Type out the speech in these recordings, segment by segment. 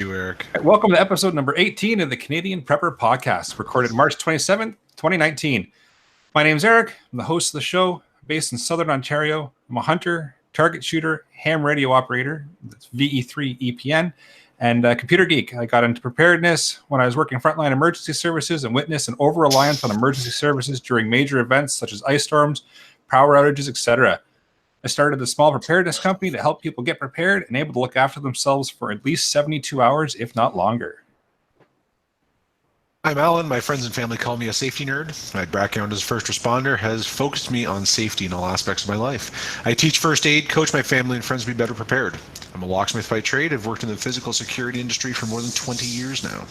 you, Eric. Welcome to episode number 18 of the Canadian Prepper Podcast, recorded March 27th, 2019. My name's Eric. I'm the host of the show, based in Southern Ontario. I'm a hunter, target shooter, ham radio operator, that's VE3 EPN, and a computer geek. I got into preparedness when I was working frontline emergency services and witnessed an over-reliance on emergency services during major events such as ice storms, power outages, etc. I started a small preparedness company to help people get prepared and able to look after themselves for at least 72 hours, if not longer. I'm Alan. My friends and family call me a safety nerd. My background as a first responder has focused me on safety in all aspects of my life. I teach first aid, coach my family and friends to be better prepared. I'm a locksmith by trade. I've worked in the physical security industry for more than 20 years now.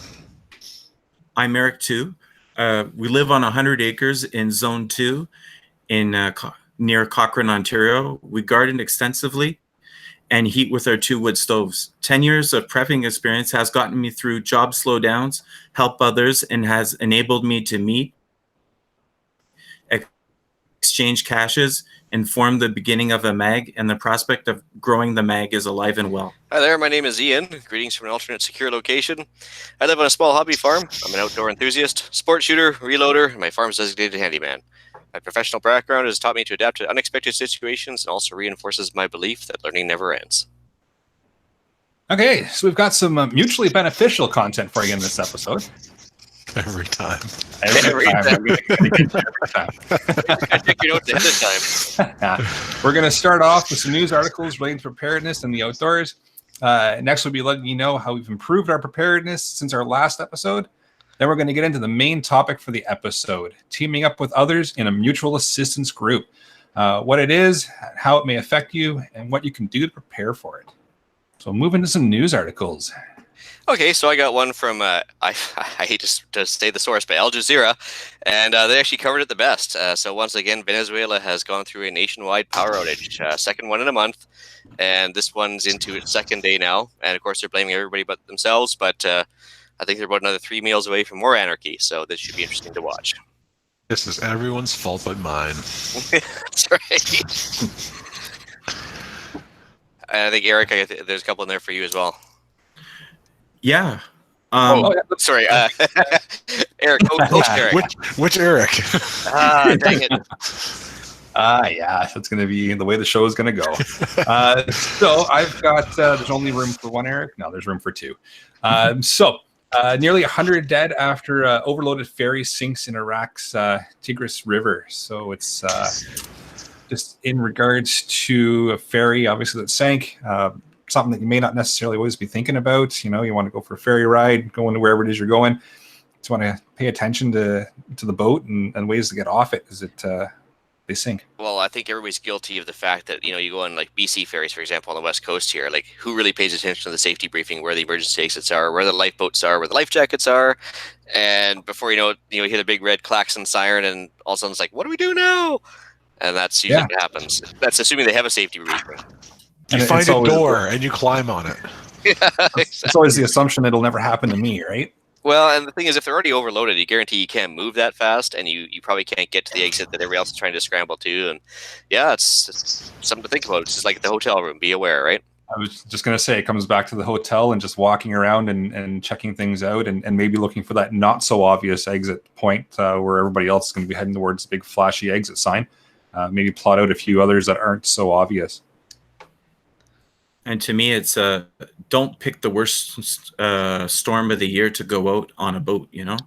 I'm Eric too. We live on 100 acres in Zone 2 in near Cochrane, Ontario. We garden extensively and heat with our 2 wood stoves. 10 years of prepping experience has gotten me through job slowdowns, help others, and has enabled me to meet, exchange caches, and form the beginning of a mag, and the prospect of growing the mag is alive and well. Hi there, my name is Ian. Greetings from an alternate secure location. I live on a small hobby farm. I'm an outdoor enthusiast, sport shooter, reloader, and my farm's designated handyman. My professional background has taught me to adapt to unexpected situations and also reinforces my belief that learning never ends. Okay, so we've got some mutually beneficial content for you in this episode. Every time. Every time. I take your notes ahead of time. We're going to start off with some news articles relating to preparedness and the outdoors. Next, we'll be letting you know how we've improved our preparedness since our last episode. Then we're going to get into the main topic for the episode, teaming up with others in a mutual assistance group. What it is, how it may affect you, and what you can do to prepare for it. So move into some news articles. Okay, so I got one from, I hate to say the source, but Al Jazeera, and they actually covered it the best. So once again, Venezuela has gone through a nationwide power outage, second one in a month, and this one's into its second day now. And of course, they're blaming everybody but themselves, but I think they're about another 3 meals away from more anarchy, so this should be interesting to watch. This is everyone's fault but mine. That's right. And I think, Eric, there's a couple in there for you as well. Yeah. Sorry. Eric, Coach Eric. Which Eric? Dang it. Yeah, that's going to be the way the show is going to go. So I've got, there's only room for one Eric. No, there's room for 2. Nearly 100 dead after overloaded ferry sinks in Iraq's Tigris River. So it's just in regards to a ferry, obviously, that sank. Something that you may not necessarily always be thinking about. You know, you want to go for a ferry ride, going to wherever it is you're going. Just want to pay attention to the boat and ways to get off it because they sink. Well, I think everybody's guilty of the fact that, you go on like BC ferries, for example, on the West Coast here. Like, who really pays attention to the safety briefing, where the emergency exits are, where the lifeboats are, where the life jackets are? And before you know it, you hit a big red klaxon siren, and all of a sudden it's like, what do we do now? And that's usually what happens. That's assuming they have a safety briefing. You find a door and you climb on it. Yeah, exactly. It's always the assumption it'll never happen to me, right? Well, and the thing is, if they're already overloaded, you guarantee you can't move that fast, and you probably can't get to the exit that everybody else is trying to scramble to. And yeah, it's something to think about. It's just like at the hotel room. Be aware, right? I was just going to say, it comes back to the hotel and just walking around and checking things out and maybe looking for that not so obvious exit point where everybody else is going to be heading towards the big flashy exit sign. Maybe plot out a few others that aren't so obvious. And to me, it's don't pick the worst storm of the year to go out on a boat, Yeah.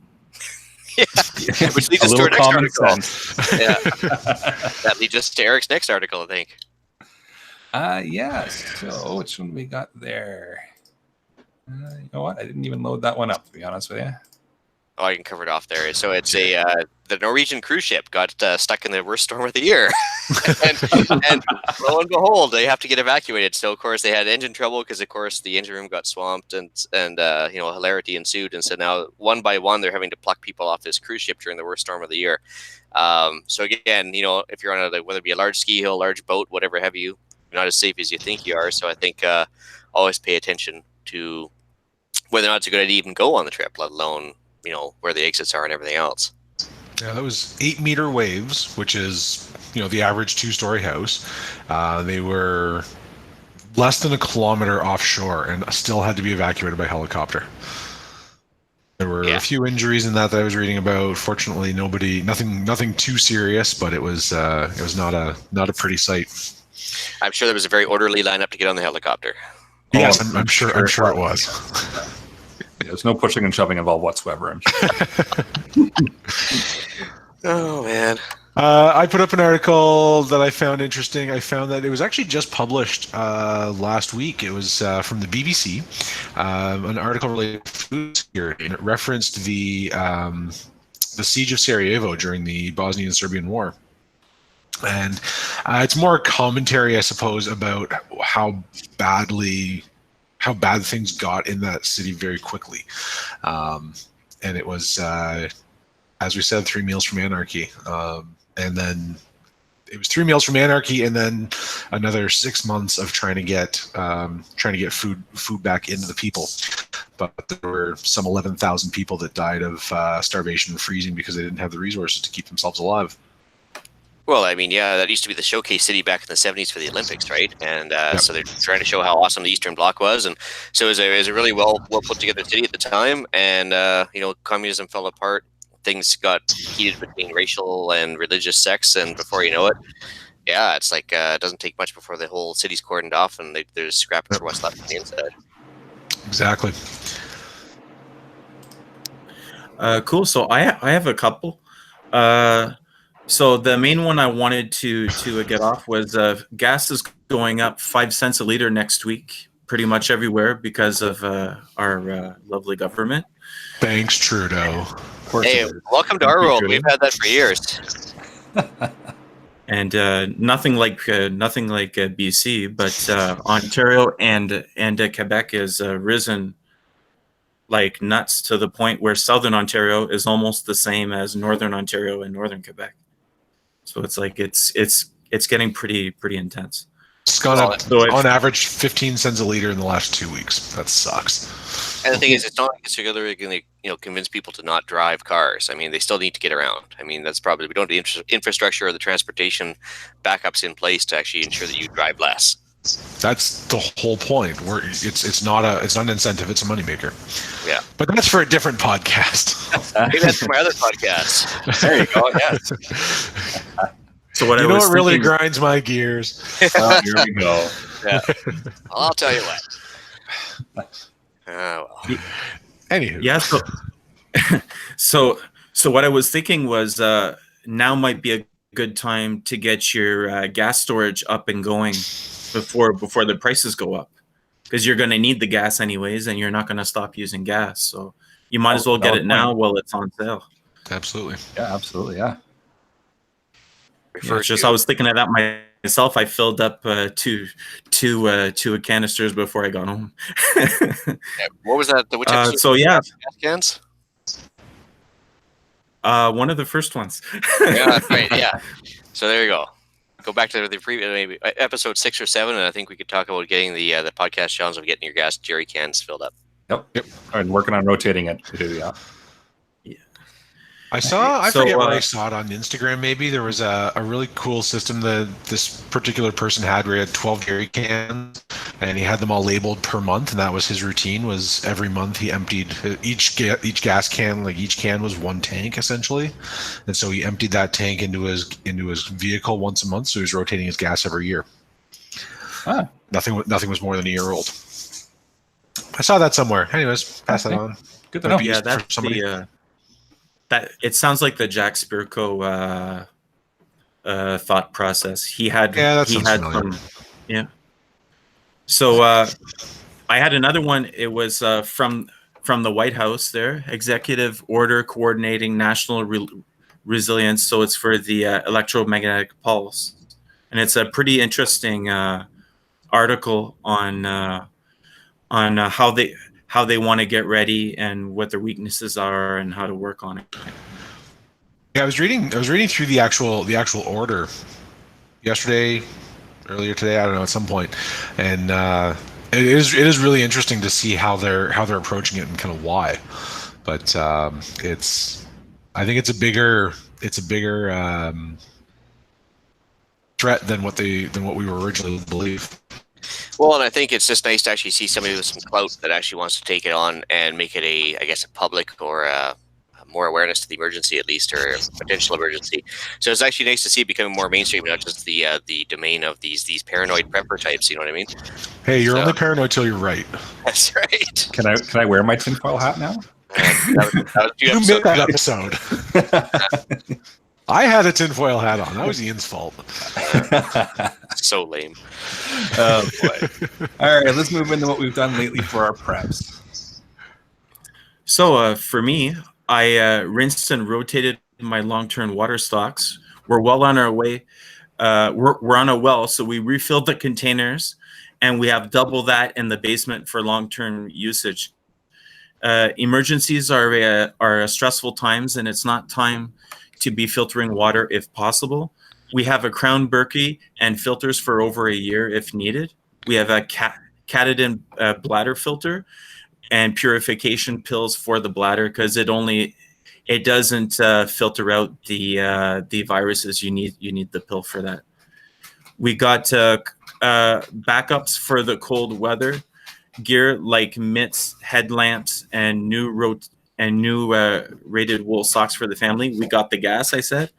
Which leads us to our next article. Yeah. That leads us to Eric's next article, I think. Yes. So which one we got there? You know what? I didn't even load that one up, to be honest with you. Oh, I can cover it off there. So it's the Norwegian cruise ship got stuck in the worst storm of the year, and lo and behold, they have to get evacuated. So of course they had engine trouble because of course the engine room got swamped, and hilarity ensued. And so now one by one they're having to pluck people off this cruise ship during the worst storm of the year. So again, if you're on whether it be a large ski hill, large boat, whatever have you, you're not as safe as you think you are. So I think always pay attention to whether or not it's a good idea to even go on the trip, let alone where the exits are and everything else. Yeah, that was 8-meter waves, which is, the average 2-story house. They were less than a kilometer offshore and still had to be evacuated by helicopter. There were a few injuries in that I was reading about. Fortunately, nothing too serious, but it was not a pretty sight. I'm sure there was a very orderly lineup to get on the helicopter. Yes, I'm sure it was. There's no pushing and shoving involved whatsoever, I'm sure. Oh, man. I put up an article that I found interesting. I found that it was actually just published last week. It was from the BBC, an article related to food security, and it referenced the siege of Sarajevo during the Bosnian Serbian War. And it's more commentary, I suppose, about how bad things got in that city very quickly. And it was, as we said, 3 meals from anarchy. And then it was 3 meals from anarchy, and then another 6 months of trying to get food back into the people. But there were some 11,000 people that died of starvation and freezing because they didn't have the resources to keep themselves alive. Well, I mean, yeah, that used to be the showcase city back in the 70s for the Olympics, right? And so they're trying to show how awesome the Eastern Bloc was. And so it was a really well put together city at the time. And, communism fell apart. Things got heated between racial and religious sects. And before you know it, it's like it doesn't take much before the whole city's cordoned off and they're just scrapping for what's left on the inside. Exactly. Cool. So I have a couple. So the main one I wanted to get off was gas is going up 5 cents a liter next week, pretty much everywhere because of our lovely government. Thanks, Trudeau. Hey, welcome to our world. We've had that for years. And nothing like BC, but Ontario and Quebec has risen like nuts to the point where Southern Ontario is almost the same as Northern Ontario and Northern Quebec. So it's like it's getting pretty intense. It's gone up on average 15 cents a liter in the last 2 weeks. That sucks. And the thing is, it's not particularly going to convince people to not drive cars. I mean, they still need to get around. I mean, that's probably we don't have the infrastructure or the transportation backups in place to actually ensure that you drive less. That's the whole point. It's not an incentive; it's a moneymaker. Yeah, but that's for a different podcast. Maybe that's for my other podcast. There you go. Yeah. So what what really grinds my gears? Here we go. Yeah. I'll tell you what. Well. Anywho. Yeah. So what I was thinking was now might be a good time to get your gas storage up and going before the prices go up, because you're going to need the gas anyways, and you're not going to stop using gas. So you might as well get it now while it's on sale. Absolutely. Yeah, absolutely. Yeah. I was thinking of that myself. I filled up two canisters before I got home. What was that? Which gas cans? One of the first ones. Yeah, right. Yeah. So there you go. Go back to the previous maybe episode 6 or 7, and I think we could talk about getting the podcast challenge of getting your gas jerry cans filled up. Yep. And working on rotating it too. Yeah. I forget where I saw it on Instagram. Maybe there was a really cool system that this particular person had where he had 12 jerry cans and he had them all labeled per month, and that was his routine. Was every month he emptied each gas can, like each can was one tank essentially, and so he emptied that tank into his vehicle once a month. So he was rotating his gas every year. Nothing was more than a year old. I saw that somewhere. Anyways, pass that on. Good to know. Yeah, that's somebody. That it sounds like the Jack Spirko thought process. He had some. Yeah. So I had another one. It was from the White House. There, Executive Order Coordinating National Resilience. So it's for the electromagnetic pulse, and it's a pretty interesting article on how they want to get ready and what their weaknesses are and how to work on it. Yeah, I was reading through the actual order earlier today, I don't know, at some point, and it is really interesting to see how they're approaching it and kind of why. But I think it's a bigger threat than what we were originally believed. Well, and I think it's just nice to actually see somebody with some clout that actually wants to take it on and make it I guess, a public or more awareness to the emergency, at least, or a potential emergency. So it's actually nice to see it becoming more mainstream, not just the domain of these paranoid prepper types. You know what I mean? Hey, you're only paranoid till you're right. That's right. Can I wear my tinfoil hat now? That was You missed that episode. I had a tinfoil hat on. That was Ian's fault. So lame. Oh boy! All right, let's move into what we've done lately for our preps. So for me, I rinsed and rotated my long-term water stocks. We're well on our way. We're on a well, so we refilled the containers, and we have double that in the basement for long-term usage. Emergencies are stressful times, and it's not time to be filtering water if possible. We have a Crown Berkey and filters for over a year if needed. We have a Catadin bladder filter and purification pills for the bladder because it doesn't filter out the viruses. You need the pill for that. We got backups for the cold weather gear like mitts, headlamps, and new rated wool socks for the family. We got the gas, I said.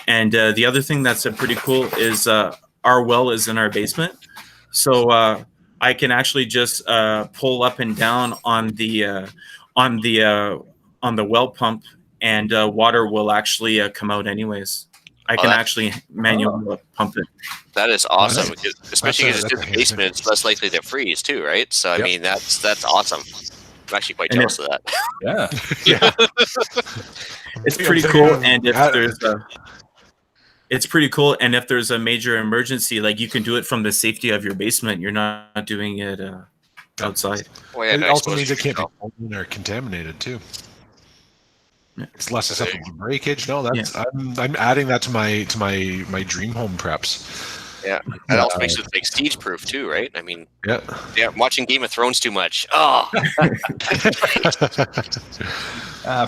And the other thing that's pretty cool is our well is in our basement. So I can actually just pull up and down on the well pump, and water will actually come out anyways. I can actually manually pump it. That is awesome, especially because it's in the basement. It's less likely to freeze too, right? So I mean, that's awesome. I'm actually quite jealous of that. Yeah. It's pretty cool. And if it's pretty cool. And if there's a major emergency, like you can do it from the safety of your basement. You're not doing it outside. Well, yeah, It also means it can't be open or contaminated too. It's less susceptible to breakage. No, that's I'm adding that to my dream home preps. Yeah, that also makes it like siege proof too, right? I mean, yeah, I'm watching Game of Thrones too much. Oh.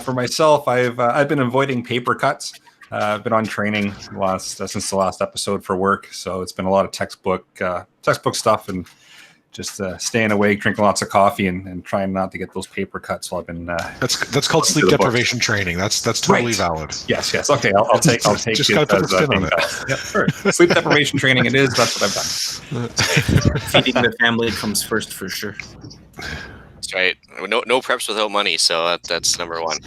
For myself, I've been avoiding paper cuts. I've been on training since the last episode for work, so it's been a lot of textbook stuff and just staying awake, drinking lots of coffee, and trying not to get those paper cuts while I've been. That's called sleep deprivation training. That's totally valid. Yes. Okay, I'll take. Just got to put the spin on it. Yeah, sure. Sleep deprivation training. It is. That's what I've done. Feeding the family comes first for sure. That's right. No preps without money. So that's number one.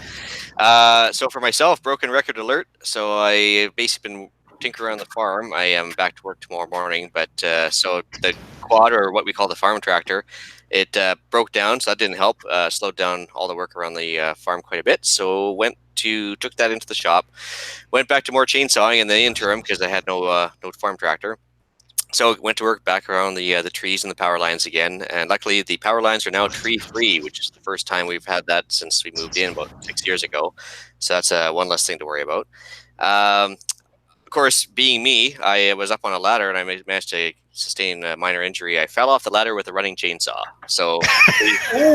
So for myself, broken record alert. So I basically been tinkering around the farm. I am back to work tomorrow morning, but so the quad, or what we call the farm tractor, it broke down, so that didn't help. Slowed down all the work around the farm quite a bit. So took that into the shop, went back to more chainsawing in the interim because I had no farm tractor. So went to work back around the trees and the power lines again, and luckily the power lines are now tree free, which is the first time we've had that since we moved in about 6 years ago. So that's one less thing to worry about. Of course, being me, I was up on a ladder and I managed to sustain a minor injury. I fell off the ladder with a running chainsaw. So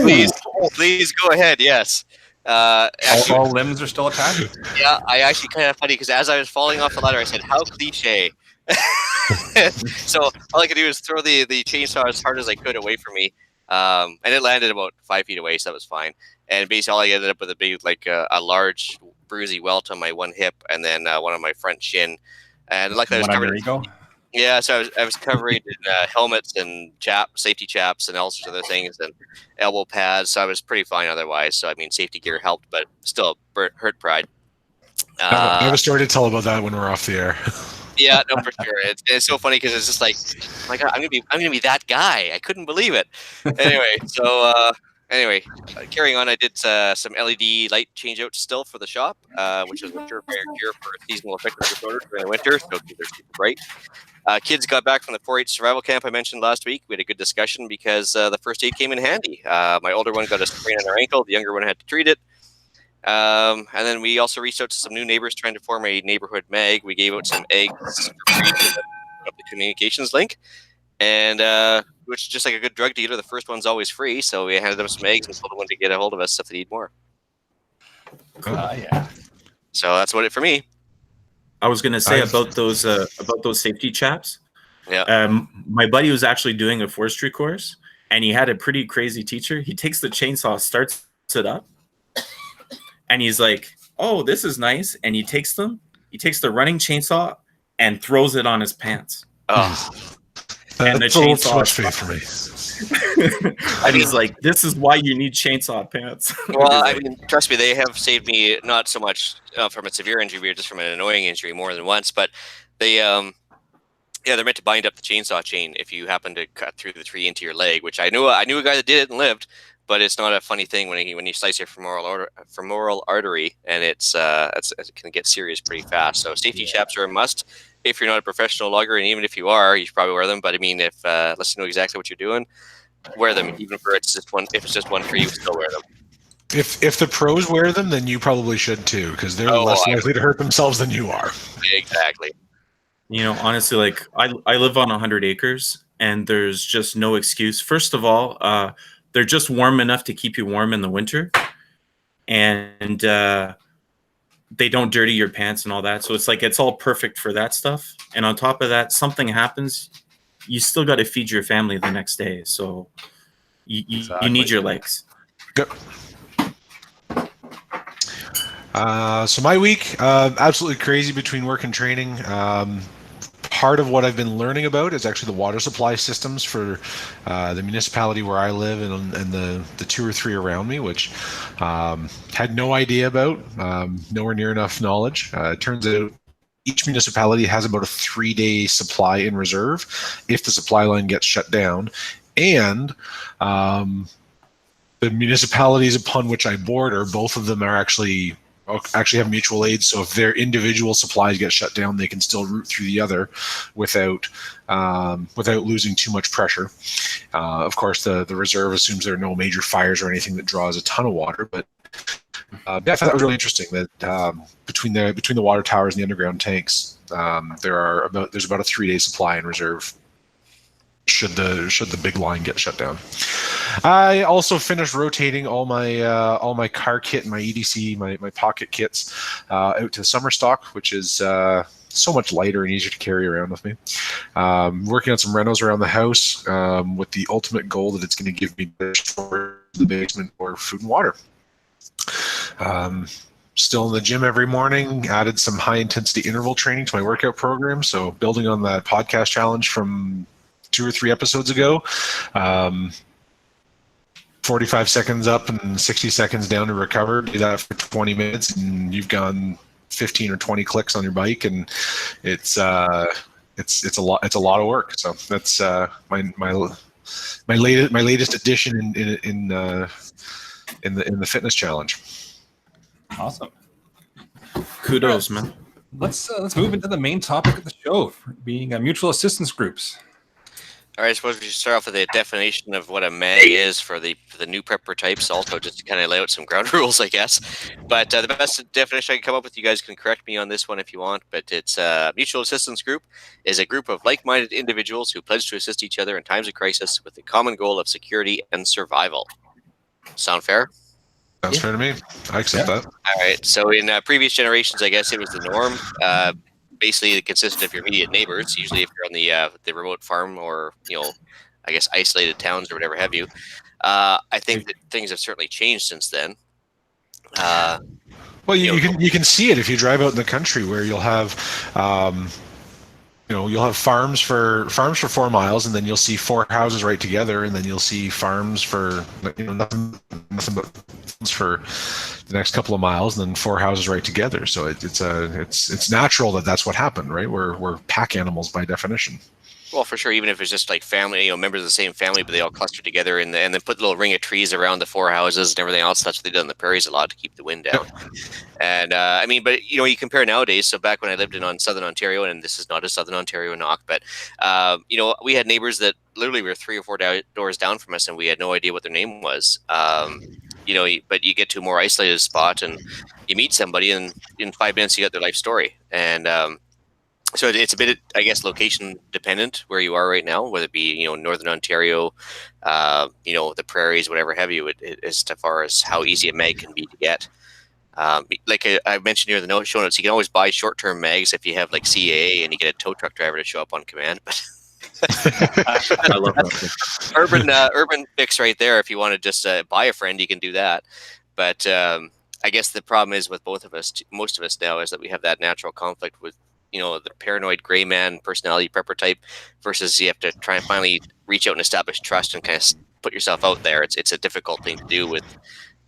please go ahead. Yes. Actually, all limbs are still attached? Yeah, I actually kind of funny because as I was falling off the ladder, I said, "How cliche." So all I could do was throw the chainsaw as hard as I could away from me. And it landed about 5 feet away, so that was fine. And basically, all I ended up with a big, a large bruisey welt on my one hip, and then one on my front shin. And luckily, I was covered. Yeah, so I was covered in helmets and safety chaps and all sorts of other things, and elbow pads. So I was pretty fine otherwise. So I mean, safety gear helped, but still hurt pride. I have a story to tell about that when we're off the air. Yeah, no, for sure. It's so funny because it's just like, oh my God, I'm gonna be that guy. I couldn't believe it. Anyway, carrying on, I did some LED light changeouts still for the shop, which is winter repair gear for seasonal effective disorders during the winter, so they're super bright. Kids got back from the 4-H survival camp I mentioned last week. We had a good discussion because the first aid came in handy. My older one got a sprain on her ankle. The younger one had to treat it. And then we also reached out to some new neighbors trying to form a neighborhood mag. We gave out some eggs for free up the communications link, and which, just like a good drug dealer, the first one's always free. So we handed them some eggs and told them when to get a hold of us if they need more. Yeah. So that's what it for me. I was going to say about those safety chaps. Yeah. My buddy was actually doing a forestry course, and he had a pretty crazy teacher. He takes the chainsaw, starts it up, and he's like, "Oh, this is nice." And he takes the running chainsaw and throws it on his pants. Oh, And the That's a little too chainsaw much faith for me. and he's like, "This is why you need chainsaw pants." well, He's I mean, trust me, they have saved me not so much from a severe injury, but just from an annoying injury more than once. But they, yeah, they're meant to bind up the chainsaw chain if you happen to cut through the tree into your leg, which I knew a guy that did it and lived. But it's not a funny thing when you slice your femoral artery, and it can get serious pretty fast. So safety chaps are a must if you're not a professional logger, and even if you are, you should probably wear them. But I mean, if unless you know exactly what you're doing, wear them. Even if it's just one tree, you still wear them. If the pros wear them, then you probably should too, because they're Oh, less likely to hurt themselves than you are. Exactly. You know, honestly, like I live on 100 acres, and there's just no excuse. First of all, they're just warm enough to keep you warm in the winter, and they don't dirty your pants and all that. So it's all perfect for that stuff. And on top of that, something happens, you still got to feed your family the next day. So you need your legs. Yep. So my week, absolutely crazy between work and training. Part of what I've been learning about is actually the water supply systems for the municipality where I live and the 2 or 3 around me, which had no idea about, nowhere near enough knowledge. It turns out each municipality has about a 3-day supply in reserve if the supply line gets shut down. And the municipalities upon which I border, both of them are actually have mutual aid, so if their individual supplies get shut down, they can still route through the other without losing too much pressure. Of course, the reserve assumes there are no major fires or anything that draws a ton of water, but I thought that was really interesting that between the water towers and the underground tanks, there's about a 3-day supply in reserve should the big line get shut down. I also finished rotating all my car kit and my EDC, my pocket kits out to the summer stock, which is so much lighter and easier to carry around with me. Working on some renos around the house with the ultimate goal that it's going to give me better storage in the basement or food and water. Still in the gym every morning, added some high intensity interval training to my workout program. So building on that podcast challenge from 2 or 3 episodes ago, 45 seconds up and 60 seconds down to recover. Do that for 20 minutes and you've gone 15 or 20 clicks on your bike, and it's a lot of work. So that's my latest addition in the fitness challenge. Awesome. Kudos, man. Let's move into the main topic of the show, being mutual assistance groups. All right, I suppose we should start off with a definition of what a MAG is for the new prepper types, also just to kind of lay out some ground rules, I guess. But the best definition I can come up with, you guys can correct me on this one if you want, but it's a mutual assistance group is a group of like-minded individuals who pledge to assist each other in times of crisis with the common goal of security and survival. Sound fair? Sounds fair to me. I accept that. All right, so in previous generations, I guess it was the norm. Basically, it consisted of your immediate neighbors. Usually, if you're on the remote farm or I guess isolated towns or whatever have you. I think that things have certainly changed since then. Well, you can see it if you drive out in the country where you'll have you'll have farms for 4 miles, and then you'll see 4 houses right together, and then you'll see farms for nothing but for the next couple of miles, and then 4 houses right together. So it's natural that's what happened, right? We're pack animals by definition. Well, for sure, even if it's just like family, members of the same family, but they all cluster together and then put a little ring of trees around the 4 houses and everything else. That's what they did on the prairies a lot to keep the wind down. And but you compare nowadays. So back when I lived in Southern Ontario, and this is not a Southern Ontario knock, but we had neighbors that literally were 3 or 4 doors down from us, and we had no idea what their name was. But you get to a more isolated spot and you meet somebody, and in 5 minutes you got their life story. And so it's a bit, I guess, location dependent where you are right now, whether it be Northern Ontario, the prairies, whatever have you. As far as how easy a mag can be to get. Like I mentioned here in the show notes, you can always buy short-term mags if you have like CAA and you get a tow truck driver to show up on command. But I love that. urban fix right there. If you want to just buy a friend, you can do that. But I guess the problem is with both of us, most of us now, is that we have that natural conflict with, the paranoid gray man personality prepper type versus you have to try and finally reach out and establish trust and kind of put yourself out there. It's a difficult thing to do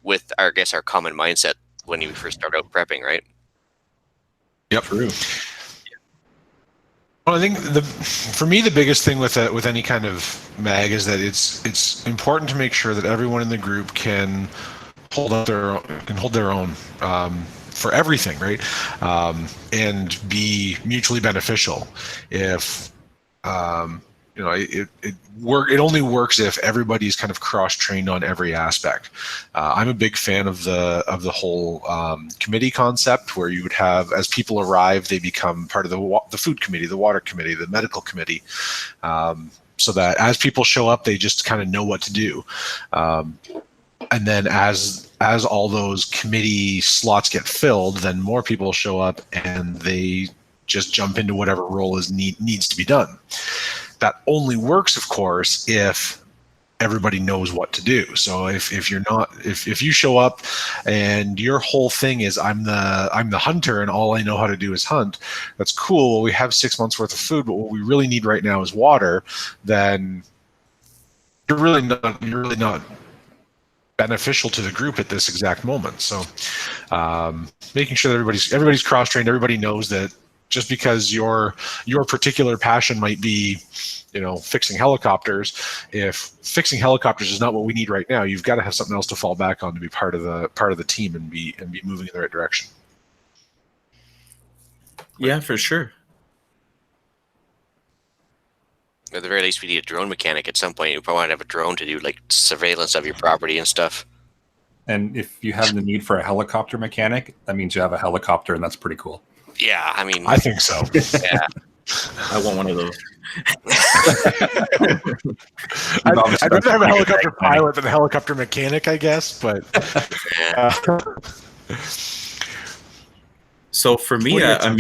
with our common mindset when you first start out prepping, right? Yep. True. Well, I think for me the biggest thing with any kind of mag is that it's important to make sure that everyone in the group can hold their own for everything, right? And be mutually beneficial. If it only works if everybody's kind of cross-trained on every aspect. I'm a big fan of the whole committee concept, where you would have, as people arrive, they become part of the food committee, the water committee, the medical committee, so that as people show up, they just kind of know what to do. And then as all those committee slots get filled, then more people show up and they just jump into whatever role needs to be done. That only works, of course, if everybody knows what to do. So if you show up and your whole thing is I'm the hunter and all I know how to do is hunt, that's cool. We have 6 months worth of food, but what we really need right now is water. Then you're really not beneficial to the group at this exact moment. So making sure that everybody's cross-trained, everybody knows that just because your particular passion might be, fixing helicopters, if fixing helicopters is not what we need right now, you've got to have something else to fall back on to be part of the team and be moving in the right direction. Yeah, for sure. At the very least, we need a drone mechanic at some point. You probably want to have a drone to do like surveillance of your property and stuff. And if you have the need for a helicopter mechanic, that means you have a helicopter, and that's pretty cool. Yeah, I mean, I think so. Yeah. I want one of those. I'd rather have a helicopter pilot than a helicopter mechanic, I guess. But so for me, a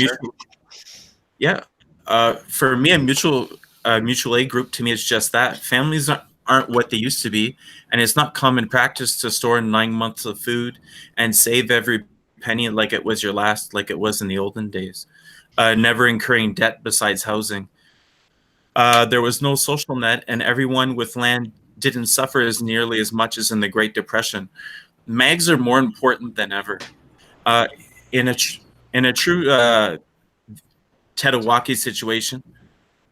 mutual aid group to me is just that. Families aren't what they used to be, and it's not common practice to store 9 months of food and save every penny like it was your last, like it was in the olden days. Never incurring debt besides housing. There was no social net, and everyone with land didn't suffer as nearly as much as in the Great Depression. Mags are more important than ever. In a true Tetawaki situation,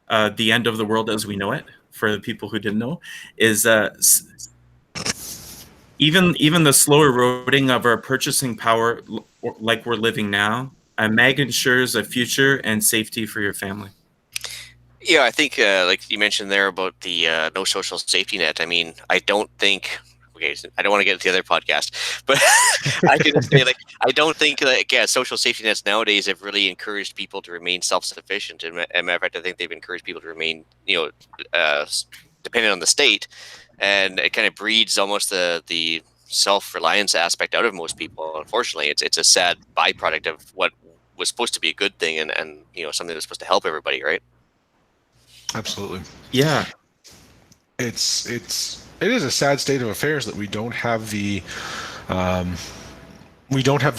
the end of the world as we know it, for the people who didn't know, is even the slow eroding of our purchasing power, like we're living now. A mag ensures a future and safety for your family. Yeah, I think like you mentioned there about the no social safety net. I mean, I don't think. Okay, I don't want to get into the other podcast, but I can just say, like, I don't think social safety nets nowadays have really encouraged people to remain self-sufficient. And matter of fact, I think they've encouraged people to remain, dependent on the state, and it kind of breeds almost the self-reliance aspect out of most people. Unfortunately, it's a sad byproduct of what was supposed to be a good thing and something that's supposed to help everybody, right? Absolutely. Yeah. It is a sad state of affairs that we don't have the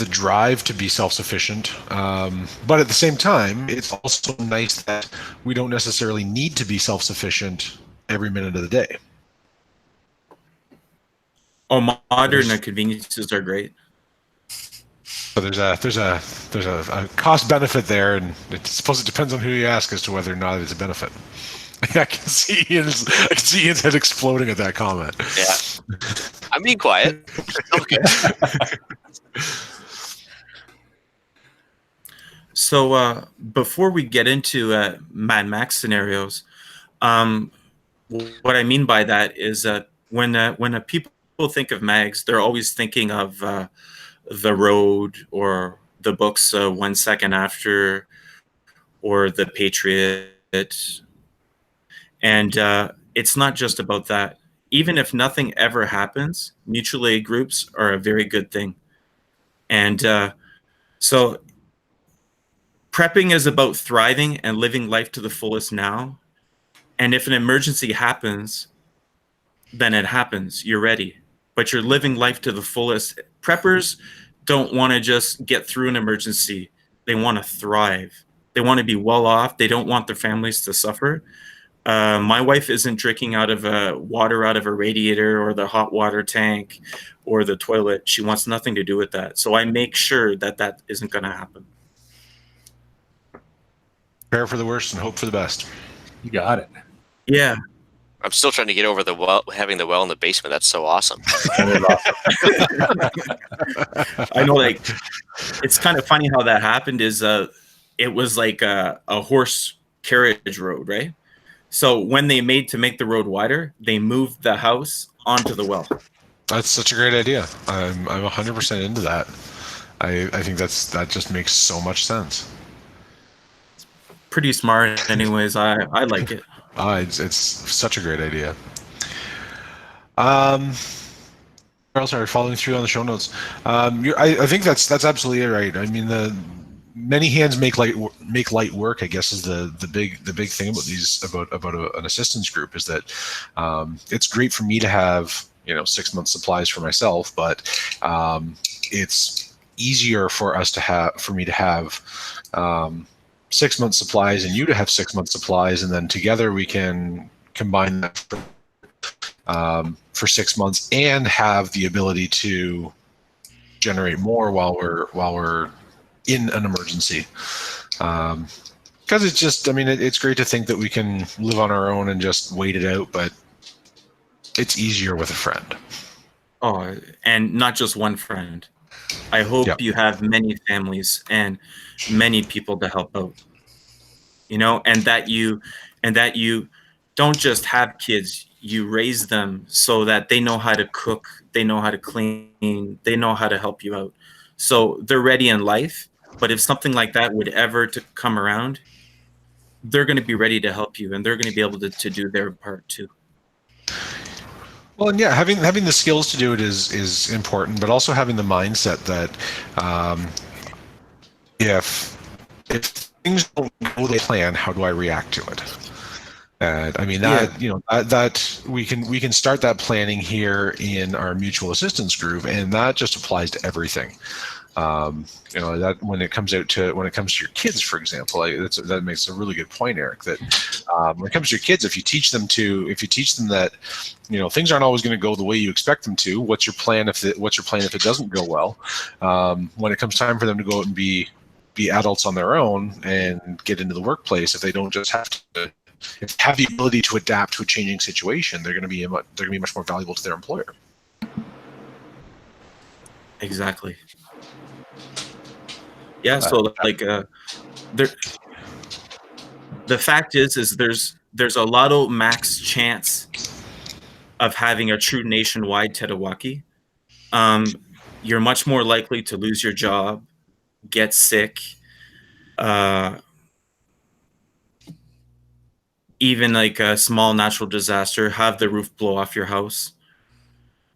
drive to be self-sufficient. But at the same time, it's also nice that we don't necessarily need to be self-sufficient every minute of the day. Oh, modern conveniences are great. So there's a cost benefit there, and I suppose it depends on who you ask as to whether or not it's a benefit. I can see Ian's head exploding at that comment. Yeah, I'm being quiet. Okay. So before we get into Mad Max scenarios, what I mean by that is when people think of mags, they're always thinking of The Road or the books 1 Second After or The Patriot. And it's not just about that. Even if nothing ever happens, mutual aid groups are a very good thing. And so prepping is about thriving and living life to the fullest now. And if an emergency happens, then it happens. You're ready. But you're living life to the fullest. Preppers don't want to just get through an emergency. They want to thrive. They want to be well off. They don't want their families to suffer. My wife isn't drinking out of water out of a radiator or the hot water tank or the toilet. She wants nothing to do with that. So I make sure that that isn't going to happen. Prepare for the worst and hope for the best. You got it. Yeah. I'm still trying to get over the well, having the well in the basement. That's so awesome. I know, like, it's kind of funny how that happened is it was like a horse carriage road, right? So when they make the road wider, they moved the house onto the well. That's such a great idea. I'm 100% into that. I think that just makes so much sense. Pretty smart anyways. I like it. It's such a great idea. Where else are we following through on the show notes? I think that's absolutely right. I mean, the many hands make light work, I guess, is the big thing about these about an assistance group is that it's great for me to have 6 months supplies for myself, but it's easier for me to have 6 months supplies and you to have 6 months supplies, and then together we can combine that for 6 months and have the ability to generate more while we're in an emergency. Because it's just, it's great to think that we can live on our own and just wait it out, but it's easier with a friend. Oh, and not just one friend. I hope you have many families and many people to help out. And that you don't just have kids, you raise them so that they know how to cook, they know how to clean, they know how to help you out. So they're ready in life, but if something like that would ever to come around, they're going to be ready to help you and they're going to be able to do their part too. Well, and having the skills to do it is important, but also having the mindset that if things don't go the plan, how do I react to it? And that we can start that planning here in our mutual assistance group, and that just applies to everything. That when it comes to your kids, for example, that makes a really good point, Eric. That when it comes to your kids, if you teach them that things aren't always going to go the way you expect them to, what's your plan if it doesn't go well? When it comes time for them to go out and be adults on their own and get into the workplace, if they don't just have the ability to adapt to a changing situation, they're going to be much more valuable to their employer. Exactly. Yeah. So the fact is there's a lotto max chance of having a true nationwide Tetawaki. You're much more likely to lose your job, get sick, even like a small natural disaster, have the roof blow off your house.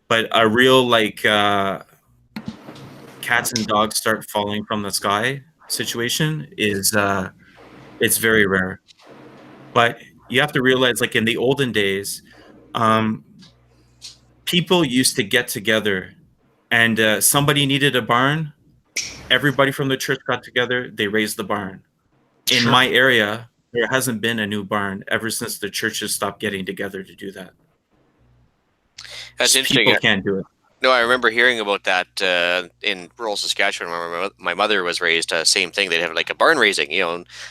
But a real cats and dogs start falling from the sky situation is it's very rare. But you have to realize, like in the olden days, people used to get together and somebody needed a barn. Everybody from the church got together, they raised the barn. In my area, there hasn't been a new barn ever since the churches stopped getting together to do that. That's interesting. People can't do it. No, I remember hearing about that in rural Saskatchewan. I remember my mother was raised, same thing. They'd have like a barn raising,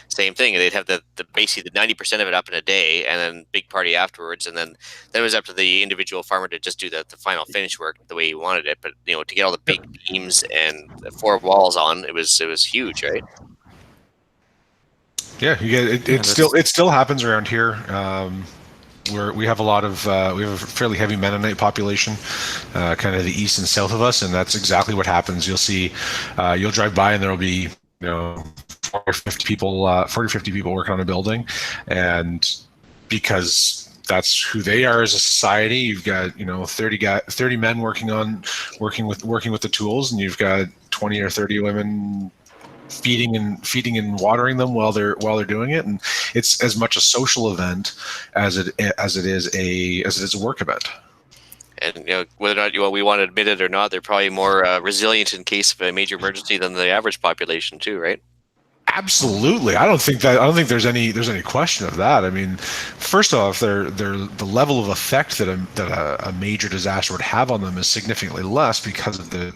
same thing. And they'd have the basically the 90% of it up in a day, and then big party afterwards. And then it was up to the individual farmer to just do the final finish work the way he wanted it. But to get all the big beams and the 4 walls on, it was huge, right? Yeah, you get it. It still happens around here. We have a fairly heavy Mennonite population, kind of the east and south of us, and that's exactly what happens. You'll see, you'll drive by and there'll be 40 or 50 people working on a building, and because that's who they are as a society, you've got 30 men working with the tools, and you've got 20 or 30 women feeding and watering them while they're doing it, and it's as much a social event as it is a work event. And whether or not we want to admit it or not, they're probably more resilient in case of a major emergency than the average population too, right? Absolutely. I don't think there's any question of that. I mean, first off, the level of effect that a major disaster would have on them is significantly less because of the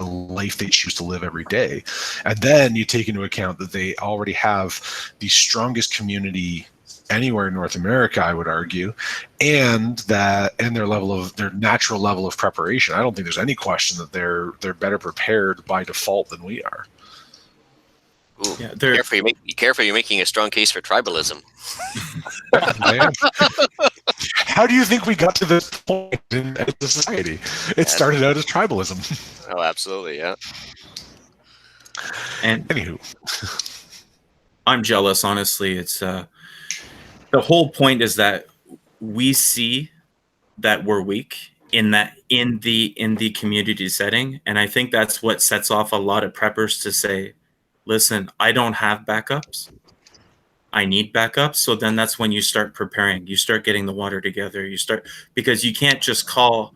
life they choose to live every day. And then you take into account that they already have the strongest community anywhere in North America, I would argue, and their natural level of preparation. I don't think there's any question that they're better prepared by default than we are. Ooh, yeah, careful, you're making a strong case for tribalism. How do you think we got to this point in the society? It started out as tribalism. Oh, absolutely, yeah. And anywho, I'm jealous, honestly. It's the whole point is that we see that we're weak in the community setting, and I think that's what sets off a lot of preppers to say, listen, I don't have backups. I need backups. So then that's when you start preparing. You start getting the water together. Because you can't just call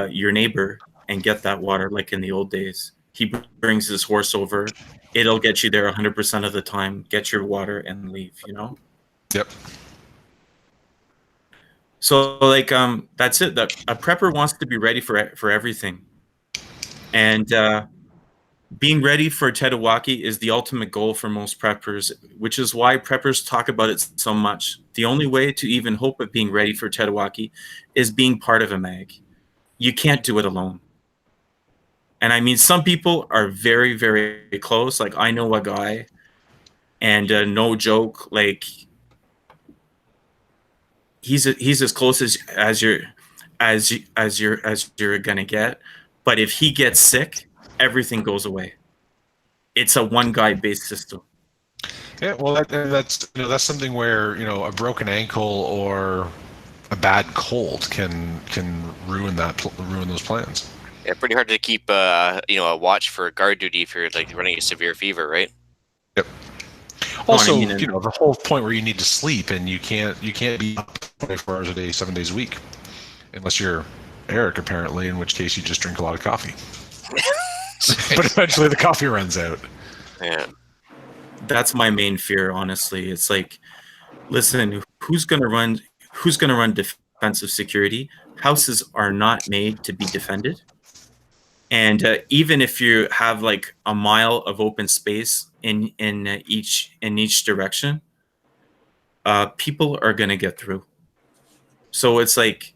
your neighbor and get that water like in the old days. He brings his horse over. It'll get you there 100% of the time. Get your water and leave, Yep. So that's it. A prepper wants to be ready for everything. And being ready for Tetawaki is the ultimate goal for most preppers, which is why preppers talk about it so much. The only way to even hope of being ready for Tetawaki is being part of a mag. You can't do it alone. And I mean, some people are very, very close. Like I know a guy, and no joke, like he's as close as you're gonna get. But if he gets sick, everything goes away. It's a one guy based system. Yeah, well, that's something where a broken ankle or a bad cold can ruin those plans. Yeah, pretty hard to keep a watch for guard duty if you're like running a severe fever, right? Yep. Also, the whole point where you need to sleep, and you can't be up 24 hours a day, 7 days a week, unless you're Eric, apparently, in which case you just drink a lot of coffee. But eventually the coffee runs out. Yeah. That's my main fear, honestly. It's like, listen, who's gonna run defensive security? Houses are not made to be defended. And even if you have like a mile of open space in each direction, people are gonna get through. So it's like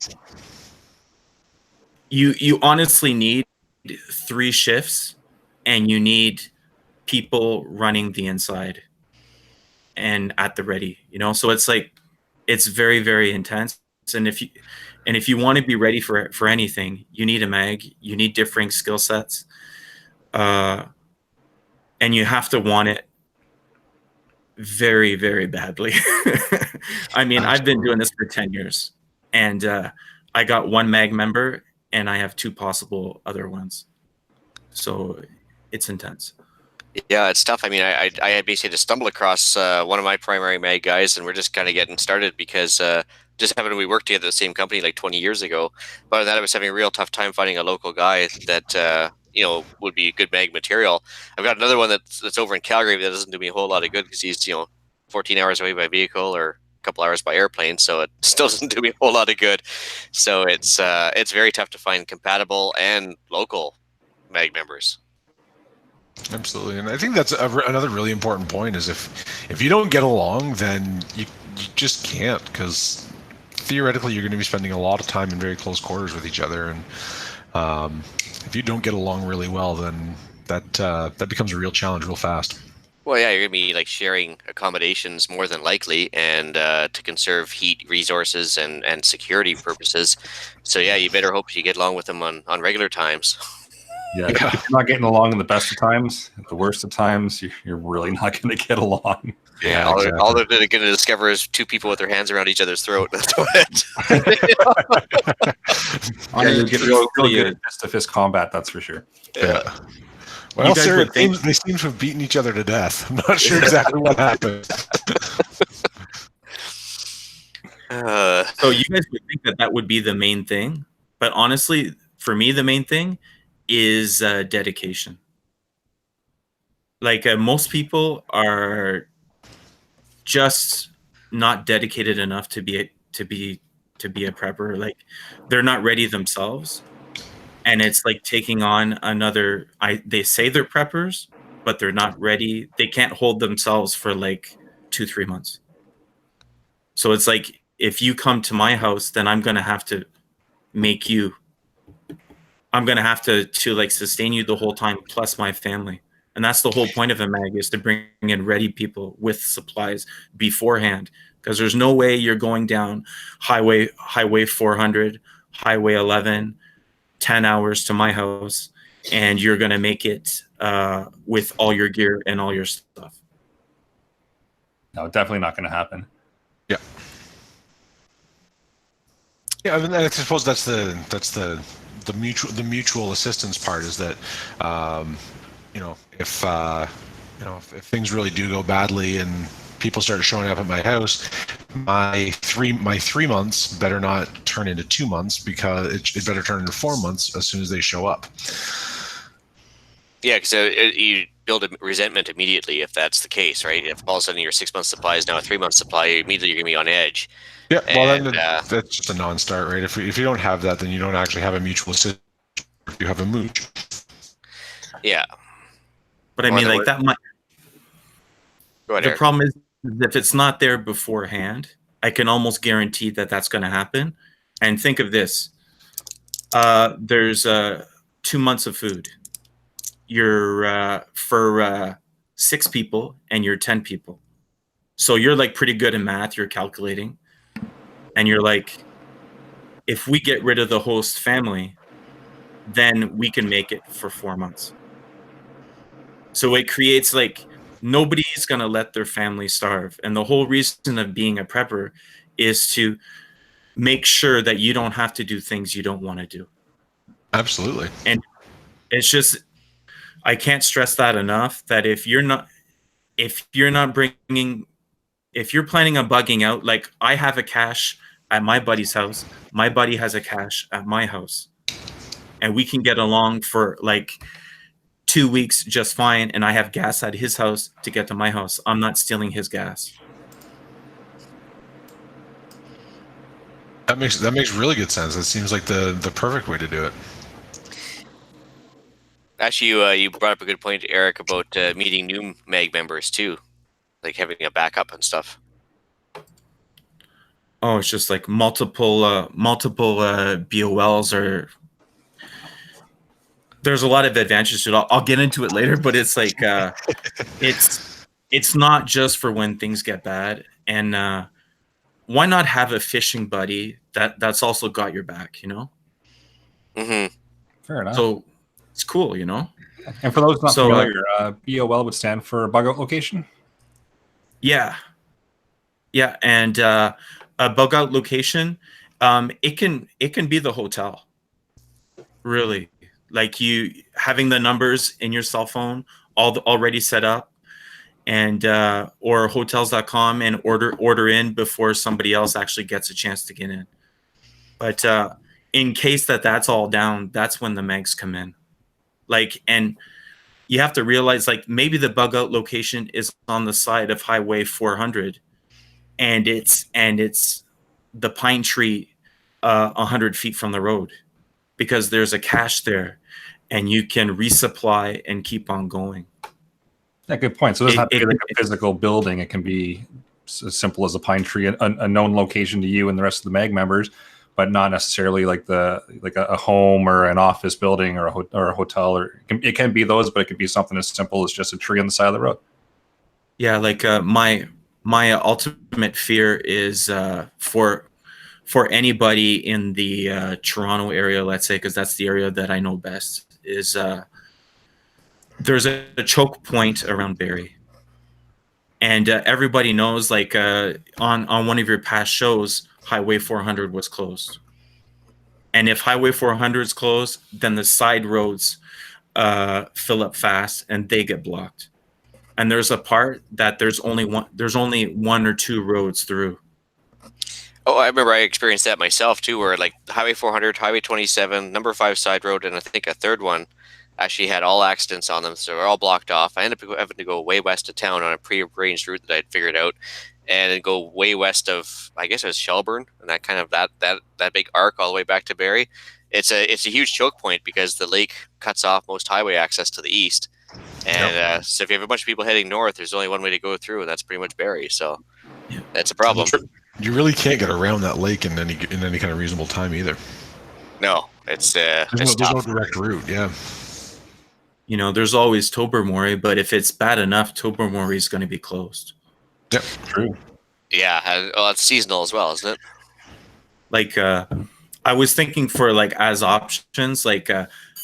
you honestly need 3 shifts, and you need people running the inside and at the ready, so it's like it's very, very intense. And if you want to be ready for anything, you need a mag, you need differing skill sets, and you have to want it very, very badly. I mean, I've been doing this for 10 years, and I got 1 mag member, and I have 2 possible other ones. So it's intense. Yeah, it's tough. I mean, I basically just stumbled across one of my primary mag guys, and we're just kind of getting started because just happened we worked together at the same company like 20 years ago. But other than that, I was having a real tough time finding a local guy that would be good mag material. I've got another one that's over in Calgary that doesn't do me a whole lot of good because he's 14 hours away by vehicle or a couple hours by airplane, so it still doesn't do me a whole lot of good. So it's very tough to find compatible and local mag members. Absolutely, and I think that's another really important point is if you don't get along, then you just can't, because theoretically you're going to be spending a lot of time in very close quarters with each other, and if you don't get along really well, then that becomes a real challenge real fast. Well, yeah, you're going to be like sharing accommodations more than likely, and to conserve heat resources and security purposes. So yeah, you better hope you get along with them on regular times. Yeah, if you're not getting along in the best of times, at the worst of times, you're really not going to get along. Yeah, all they're going to discover is 2 people with their hands around each other's throat. That's what you'll get real good fist-to-fist combat, that's for sure. Yeah. Well, You guys sir, would think- they seem to have beaten each other to death. I'm not sure exactly what happened. So you guys would think that would be the main thing, but honestly, for me, the main thing is dedication. Like most people are just not dedicated enough to be a prepper. Like they're not ready themselves, and it's like taking on another. They say they're preppers, but they're not ready. They can't hold themselves for like 2-3 months. So it's like if you come to my house, then I'm gonna have to make you. I'm gonna have to like sustain you the whole time, plus my family. And that's the whole point of a mag, is to bring in ready people with supplies beforehand. Because there's no way you're going down highway 400, highway 11, 10 hours to my house, and you're going to make it with all your gear and all your stuff. No, definitely not going to happen. Yeah. Yeah, I mean, I suppose that's the mutual assistance part, is that if things really do go badly and people start showing up at my house, my 3 months better not turn into 2 months, because it better turn into 4 months as soon as they show up. Yeah, because you build a resentment immediately if that's the case, right? If all of a sudden your 6 month supply is now a 3 month supply, immediately you're going to be on edge. Yeah, well, And, that's just a non-start, right? If you don't have that, then you don't actually have a mutual assistance. You have a mooch. Yeah. But I mean, like that might. Go ahead, The Eric. problem is, if it's not there beforehand, I can almost guarantee that that's going to happen. And think of this: there's 2 months of food. You're for 6 people, and you're 10 people. So you're like pretty good in math. You're calculating, and you're like, if we get rid of the host family, then we can make it for 4 months. So it creates like, nobody's going to let their family starve. And the whole reason of being a prepper is to make sure that you don't have to do things you don't want to do. Absolutely. And it's just, I can't stress that enough, that if you're planning on bugging out, like I have a cache at my buddy's house, my buddy has a cache at my house, and we can get along for like 2 weeks just fine, and I have gas at his house to get to my house. I'm not stealing his gas. That makes really good sense. It seems like the perfect way to do it. Actually, you brought up a good point, Eric, about meeting new MAG members too, like having a backup and stuff. Oh, it's just like multiple BOLs are. There's a lot of advantages to it. I'll get into it later, but it's like it's not just for when things get bad. And why not have a fishing buddy that's also got your back, you know? Mm-hmm. Fair enough. So it's cool, you know? And for those not So, familiar, BOL would stand for bug out location. Yeah. Yeah, and a bug out location, it can be the hotel. Really. Like you having the numbers in your cell phone already set up, and or hotels.com, and order in before somebody else actually gets a chance to get in. But in case that's all down, that's when the mags come in. Like, and you have to realize, like, maybe the bug out location is on the side of Highway 400, and it's the pine tree 100 feet from the road, because there's a cache there, and you can resupply and keep on going. Yeah, good point. So it doesn't have to be like a physical building. It can be as simple as a pine tree, a known location to you and the rest of the MAG members, but not necessarily like a home or an office building or a hotel. Or it can be those, but it could be something as simple as just a tree on the side of the road. Yeah, like my ultimate fear is for anybody in the Toronto area, let's say, because that's the area that I know best, is there's a choke point around Barrie, and everybody knows, like on one of your past shows, Highway 400 was closed. And if Highway 400 is closed, then the side roads fill up fast and they get blocked. And there's a part that there's only one or two roads through. Oh, I remember I experienced that myself too, where like Highway 400, Highway 27, number 5 side road, and I think a third one actually had all accidents on them, so they're all blocked off. I ended up having to go way west of town on a pre-arranged route that I'd figured out, and then go way west of, I guess it was Shelburne, and that kind of that big arc all the way back to Barrie. It's a huge choke point because the lake cuts off most highway access to the east, and so if you have a bunch of people heading north, there's only one way to go through, and that's pretty much Barrie. So that's a problem. You really can't get around that lake in any kind of reasonable time either. No, it's There's no direct route. Yeah. You know, there's always Tobermory, but if it's bad enough, Tobermory is going to be closed. Yep, true. Yeah, well, it's seasonal as well, isn't it? Like, I was thinking for like as options, like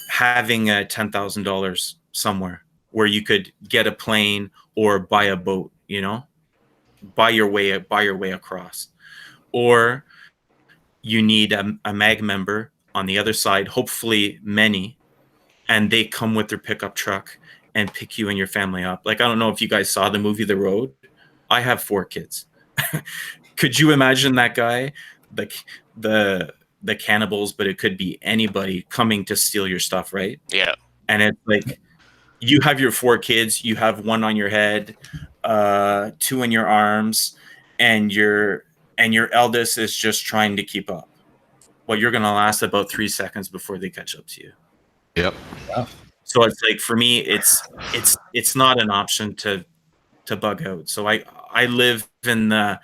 having $10,000 somewhere where you could get a plane or buy a boat. You know, buy your way across, or you need a MAG member on the other side. Hopefully, many. And they come with their pickup truck and pick you and your family up. Like, I don't know if you guys saw the movie The Road. I have 4 kids. Could you imagine that guy, the cannibals, but it could be anybody coming to steal your stuff, right? Yeah. And it's like, you have your 4 kids, you have 1 on your head, 2 in your arms, and your eldest is just trying to keep up. Well, you're going to last about 3 seconds before they catch up to you. Yep. Yeah. So it's like, for me, it's not an option to bug out. So I live in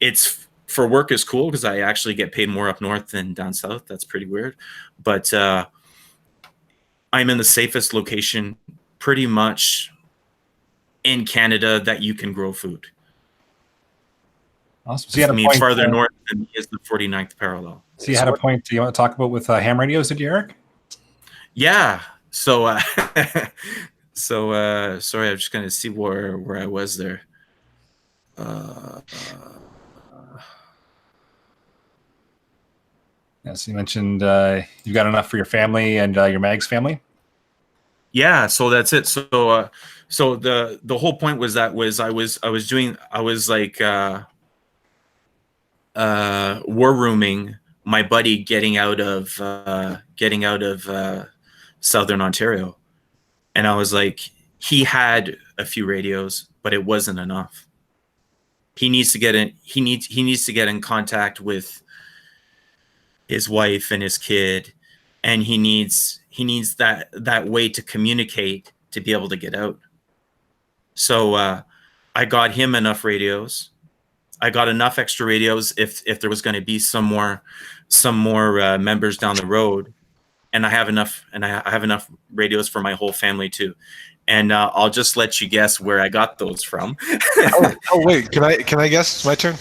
it's for work is cool because I actually get paid more up north than down south. That's pretty weird. But I'm in the safest location pretty much in Canada that you can grow food. Awesome. So you had I mean, farther north than is the 49th parallel. So you had a point you want to talk about with ham radios, did you, Eric? Yeah. So, sorry, I'm just going to see where I was there. Yeah, so you mentioned you got enough for your family and your Mag's family. Yeah, so that's it. So the whole point was I was like war rooming my buddy getting out of Southern Ontario, and I was like, he had a few radios, but it wasn't enough. He needs to get in. He needs to get in contact with his wife and his kid, and he needs that way to communicate to be able to get out. So I got him enough radios. I got enough extra radios if there was going to be some more members down the road, and I have enough radios for my whole family too. And I'll just let you guess where I got those from. oh wait, can I guess? My turn.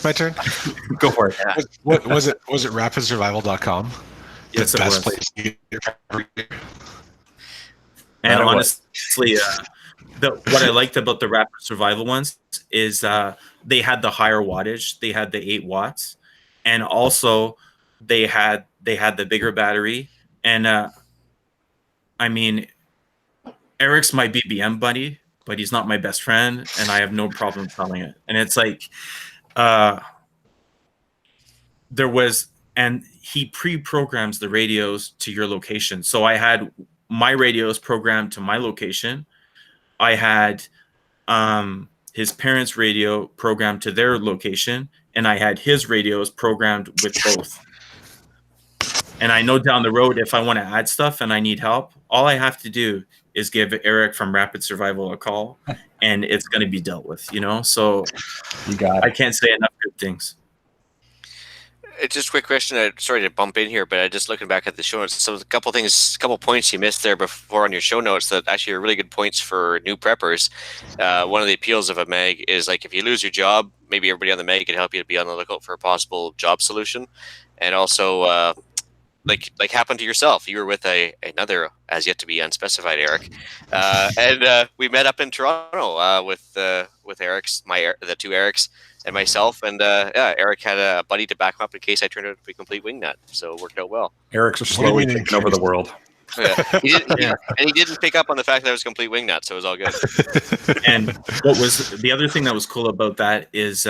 Go for it. Yeah. What was it? Was it rapidsurvival.com? Yes, the it best was. place to get your And honestly, what I liked about the Rapid Survival ones is they had the higher wattage. They had the 8 watts, and also they had the bigger battery. And I mean, Eric's my BBM buddy, but he's not my best friend, and I have no problem telling it. And it's like and he pre-programs the radios to your location. So I had my radios programmed to my location. I had his parents' radio programmed to their location, and I had his radios programmed with both. And I know down the road, if I want to add stuff and I need help, all I have to do is give Eric from Rapid Survival a call, and it's going to be dealt with, you know? So You got it. I can't say enough good things. It's just a quick question. Sorry to bump in here, but I just looking back at the show notes. So a couple points you missed there before on your show notes that actually are really good points for new preppers. One of the appeals of a mag is like if you lose your job, maybe everybody on the mag can help you to be on the lookout for a possible job solution, and also like happened to yourself. You were with another as yet to be unspecified Eric, and we met up in Toronto with Eric's the 2 Erics and myself, and Eric had a buddy to back him up in case I turned out to be a complete wingnut, so it worked out well. Eric's are slowly taking over the world. Yeah. And he didn't pick up on the fact that I was a complete wingnut, so it was all good. And what was the other thing that was cool about that is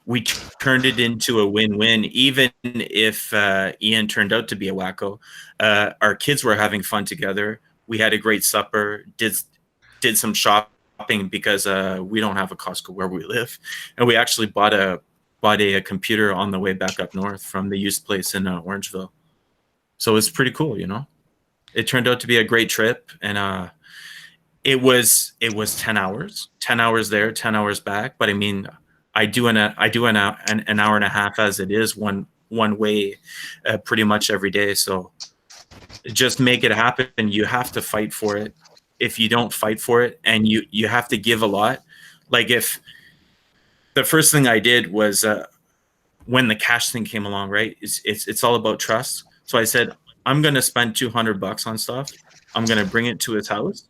we turned it into a win-win. Even if Ian turned out to be a wacko, our kids were having fun together. We had a great supper, did some shopping because we don't have a Costco where we live, and we actually bought a computer on the way back up north from the used place in Orangeville. So it's pretty cool, you know. It turned out to be a great trip, and it was 10 hours there, 10 hours back. But I mean, I do an hour and a half as it is one way, pretty much every day. So just make it happen. You have to fight for it. If you don't fight for it, and you have to give a lot. Like, if the first thing I did was when the cash thing came along, right? It's all about trust. So I said, I'm going to spend $200 on stuff. I'm going to bring it to his house.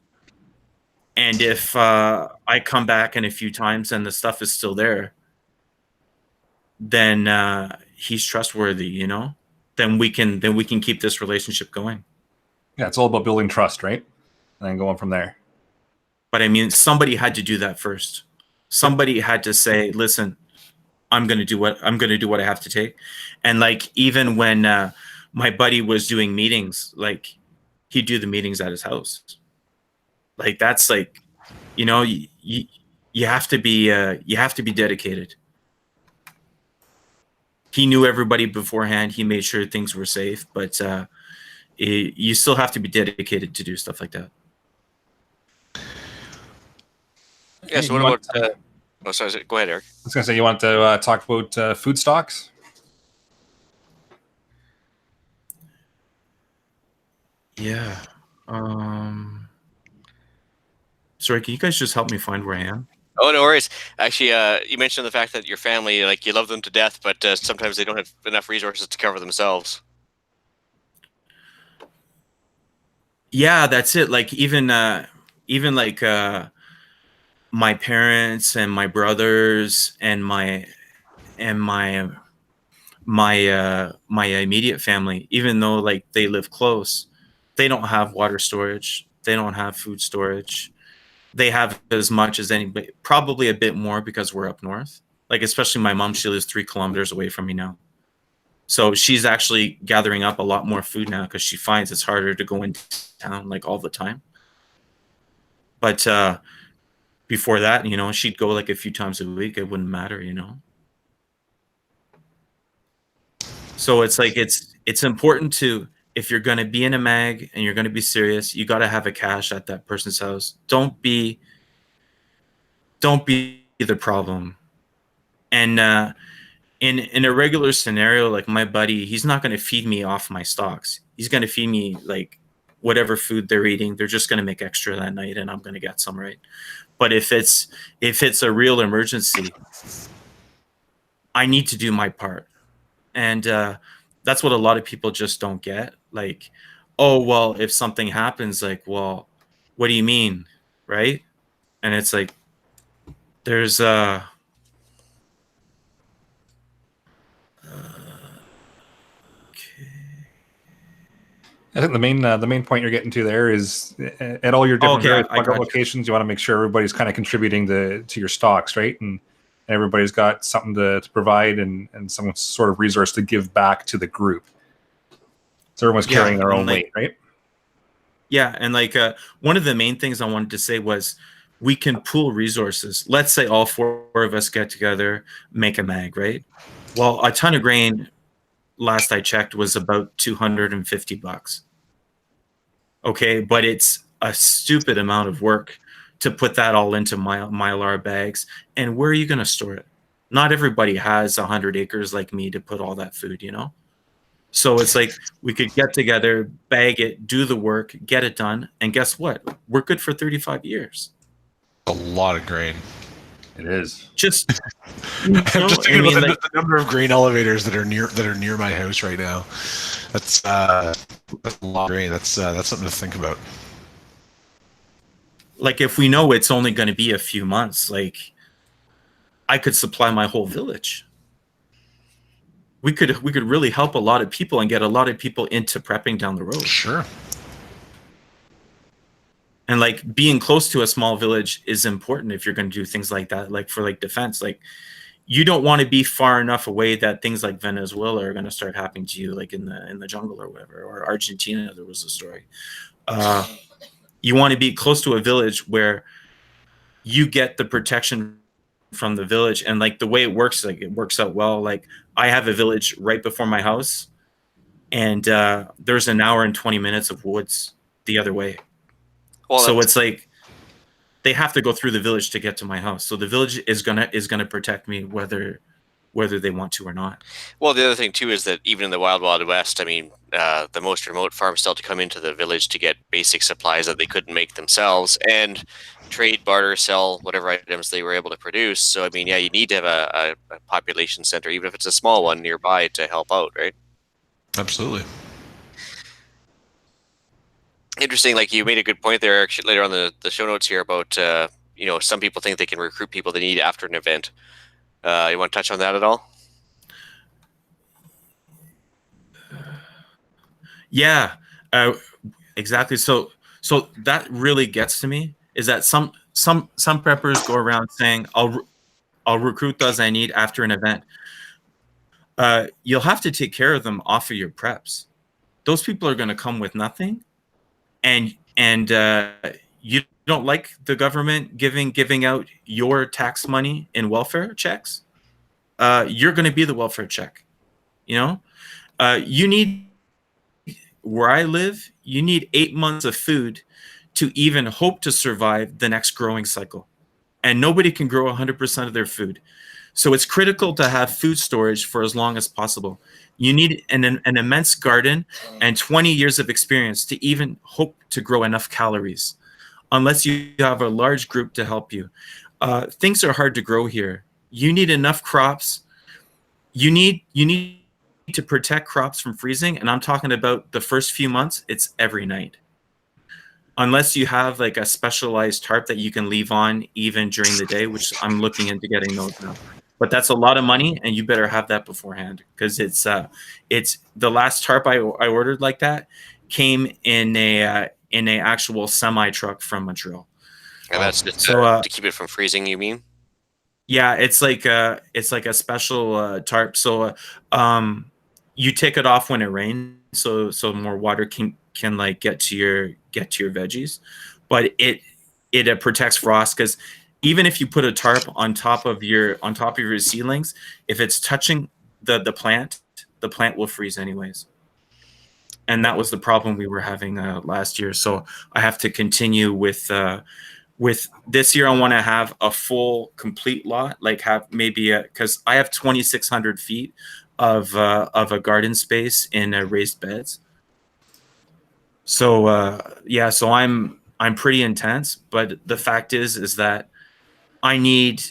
And if I come back in a few times and the stuff is still there, then he's trustworthy, you know? Then we can keep this relationship going. Yeah, it's all about building trust, right? And then going from there. But I mean, somebody had to do that first. Somebody had to say, listen, I'm going to do what I have to take. And like, even when my buddy was doing meetings, like, he'd do the meetings at his house. Like, that's like, you know, you have to be dedicated. He knew everybody beforehand. He made sure things were safe, but you still have to be dedicated to do stuff like that. Yeah. So what about? Oh, sorry. Go ahead, Eric. I was going to say, you want to talk about food stocks? Yeah. Sorry, can you guys just help me find where I am? Oh, no worries. Actually, you mentioned the fact that your family, like, you love them to death, but sometimes they don't have enough resources to cover themselves. Yeah, that's it. Like, even like my parents and my brothers and my immediate family, even though like they live close, they don't have water storage. They don't have food storage. They have as much as anybody, probably a bit more because we're up north. Like, especially my mom, she lives 3 kilometers away from me now. So she's actually gathering up a lot more food now because she finds it's harder to go into town like all the time. But before that, you know, she'd go like a few times a week. It wouldn't matter, you know. So it's like, it's important to, if you're going to be in a mag and you're going to be serious, you got to have a cache at that person's house. Don't be the problem. And in a regular scenario, like my buddy, he's not going to feed me off my stocks. He's going to feed me like whatever food they're eating. They're just going to make extra that night, and I'm going to get some, right? But if it's a real emergency, I need to do my part. And that's what a lot of people just don't get. Like, oh, well, if something happens, like, well, what do you mean? Right? And it's like, there's I think the main point you're getting to there is at all your different locations, you want to make sure everybody's kind of contributing to your stocks, right? And everybody's got something to provide and some sort of resource to give back to the group. So everyone's carrying their own weight, right? Yeah, and like one of the main things I wanted to say was we can pool resources. Let's say all 4 of us get together, make a mag, right? Well, a ton of grain, last I checked, was about $250. Okay, but it's a stupid amount of work to put that all into mylar bags. And where are you going to store it? Not everybody has 100 acres like me to put all that food, you know? So it's like we could get together, bag it, do the work, get it done. And guess what? We're good for 35 years. A lot of grain. It is. Just, I'm just thinking about the number of grain elevators that are near my house right now. That's a lot of grain. That's something to think about. Like, if we know it's only going to be a few months, like, I could supply my whole village. We could really help a lot of people and get a lot of people into prepping down the road. Sure. And like being close to a small village is important if you're going to do things like that, like for like defense. Like you don't want to be far enough away that things like Venezuela are going to start happening to you, like in the jungle or whatever, or Argentina. There was a story. You want to be close to a village where you get the protection from the village, and like the way it works, like it works out well. Like I have a village right before my house, and there's an hour and 20 minutes of woods the other way. Well, so it's like they have to go through the village to get to my house. So the village is gonna protect me whether they want to or not. Well, the other thing too is that even in the wild west, I mean, the most remote farms still had to come into the village to get basic supplies that they couldn't make themselves, and trade, barter, sell whatever items they were able to produce. So I mean, yeah, you need to have a population center, even if it's a small one nearby, to help out, right? Absolutely. Interesting. Like you made a good point there actually later on the show notes here about you know, some people think they can recruit people they need after an event. You want to touch on that at all? Yeah, exactly. So that really gets to me, is that some preppers go around saying, I'll recruit those I need after an event. You'll have to take care of them off of your preps. Those people are going to come with nothing, and you don't like the government giving out your tax money in welfare checks. You're going to be the welfare check. You know, you need, where I live, you need 8 months of food to even hope to survive the next growing cycle, and nobody can grow 100% of their food. So it's critical to have food storage for as long as possible. You need an immense garden and 20 years of experience to even hope to grow enough calories, unless you have a large group to help you. Things are hard to grow here. You need enough crops. You need to protect crops from freezing, and I'm talking about the first few months. It's every night, unless you have like a specialized tarp that you can leave on even during the day, which I'm looking into getting those now. But that's a lot of money, and you better have that beforehand, because it's the last tarp I ordered like that came in a actual semi truck from Montreal. And that's just to keep it from freezing, you mean? Yeah, it's like a special tarp. So you take it off when it rains, so more water can like get to your veggies, but it protects frost, because even if you put a tarp on top of your seedlings, if it's touching the plant will freeze anyways. And that was the problem we were having last year. So I have to continue with this year. I want to have a full complete lot, like have maybe because I have 2,600 feet of a garden space in raised beds. So yeah, so I'm pretty intense, but the fact is that I need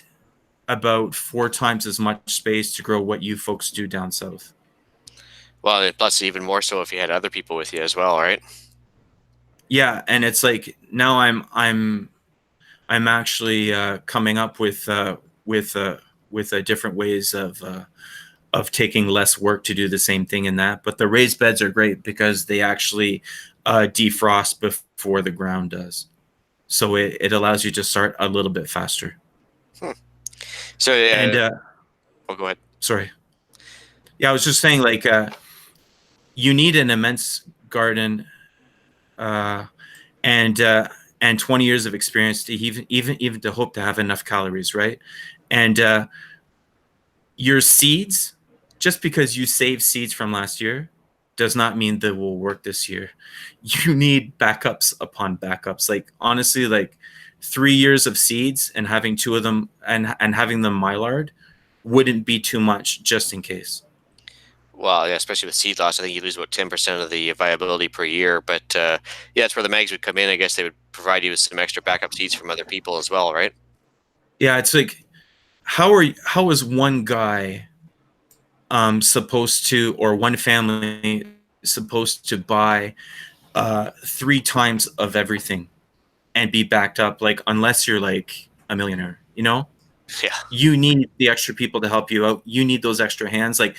about 4 times as much space to grow what you folks do down south. Well, plus even more so if you had other people with you as well, right? Yeah, and it's like now I'm actually coming up with different ways of taking less work to do the same thing in that. But the raised beds are great because they actually defrost before the ground does, so it allows you to start a little bit faster. So and oh, go ahead. Sorry. Yeah, I was just saying, like, you need an immense garden, and 20 years of experience to even to hope to have enough calories, right? And your seeds, just because you save seeds from last year, does not mean that will work this year. You need backups upon backups. Like, honestly, like 3 years of seeds and having 2 of them and having them mylar wouldn't be too much, just in case. Well, yeah, especially with seed loss, I think you lose about 10% of the viability per year. But yeah, that's where the mags would come in. I guess they would provide you with some extra backup seeds from other people as well, right? Yeah, it's like, how is one guy supposed to, or one family supposed to buy 3 times of everything and be backed up? Like, unless you're like a millionaire, you know? Yeah. You need the extra people to help you out. You need those extra hands. Like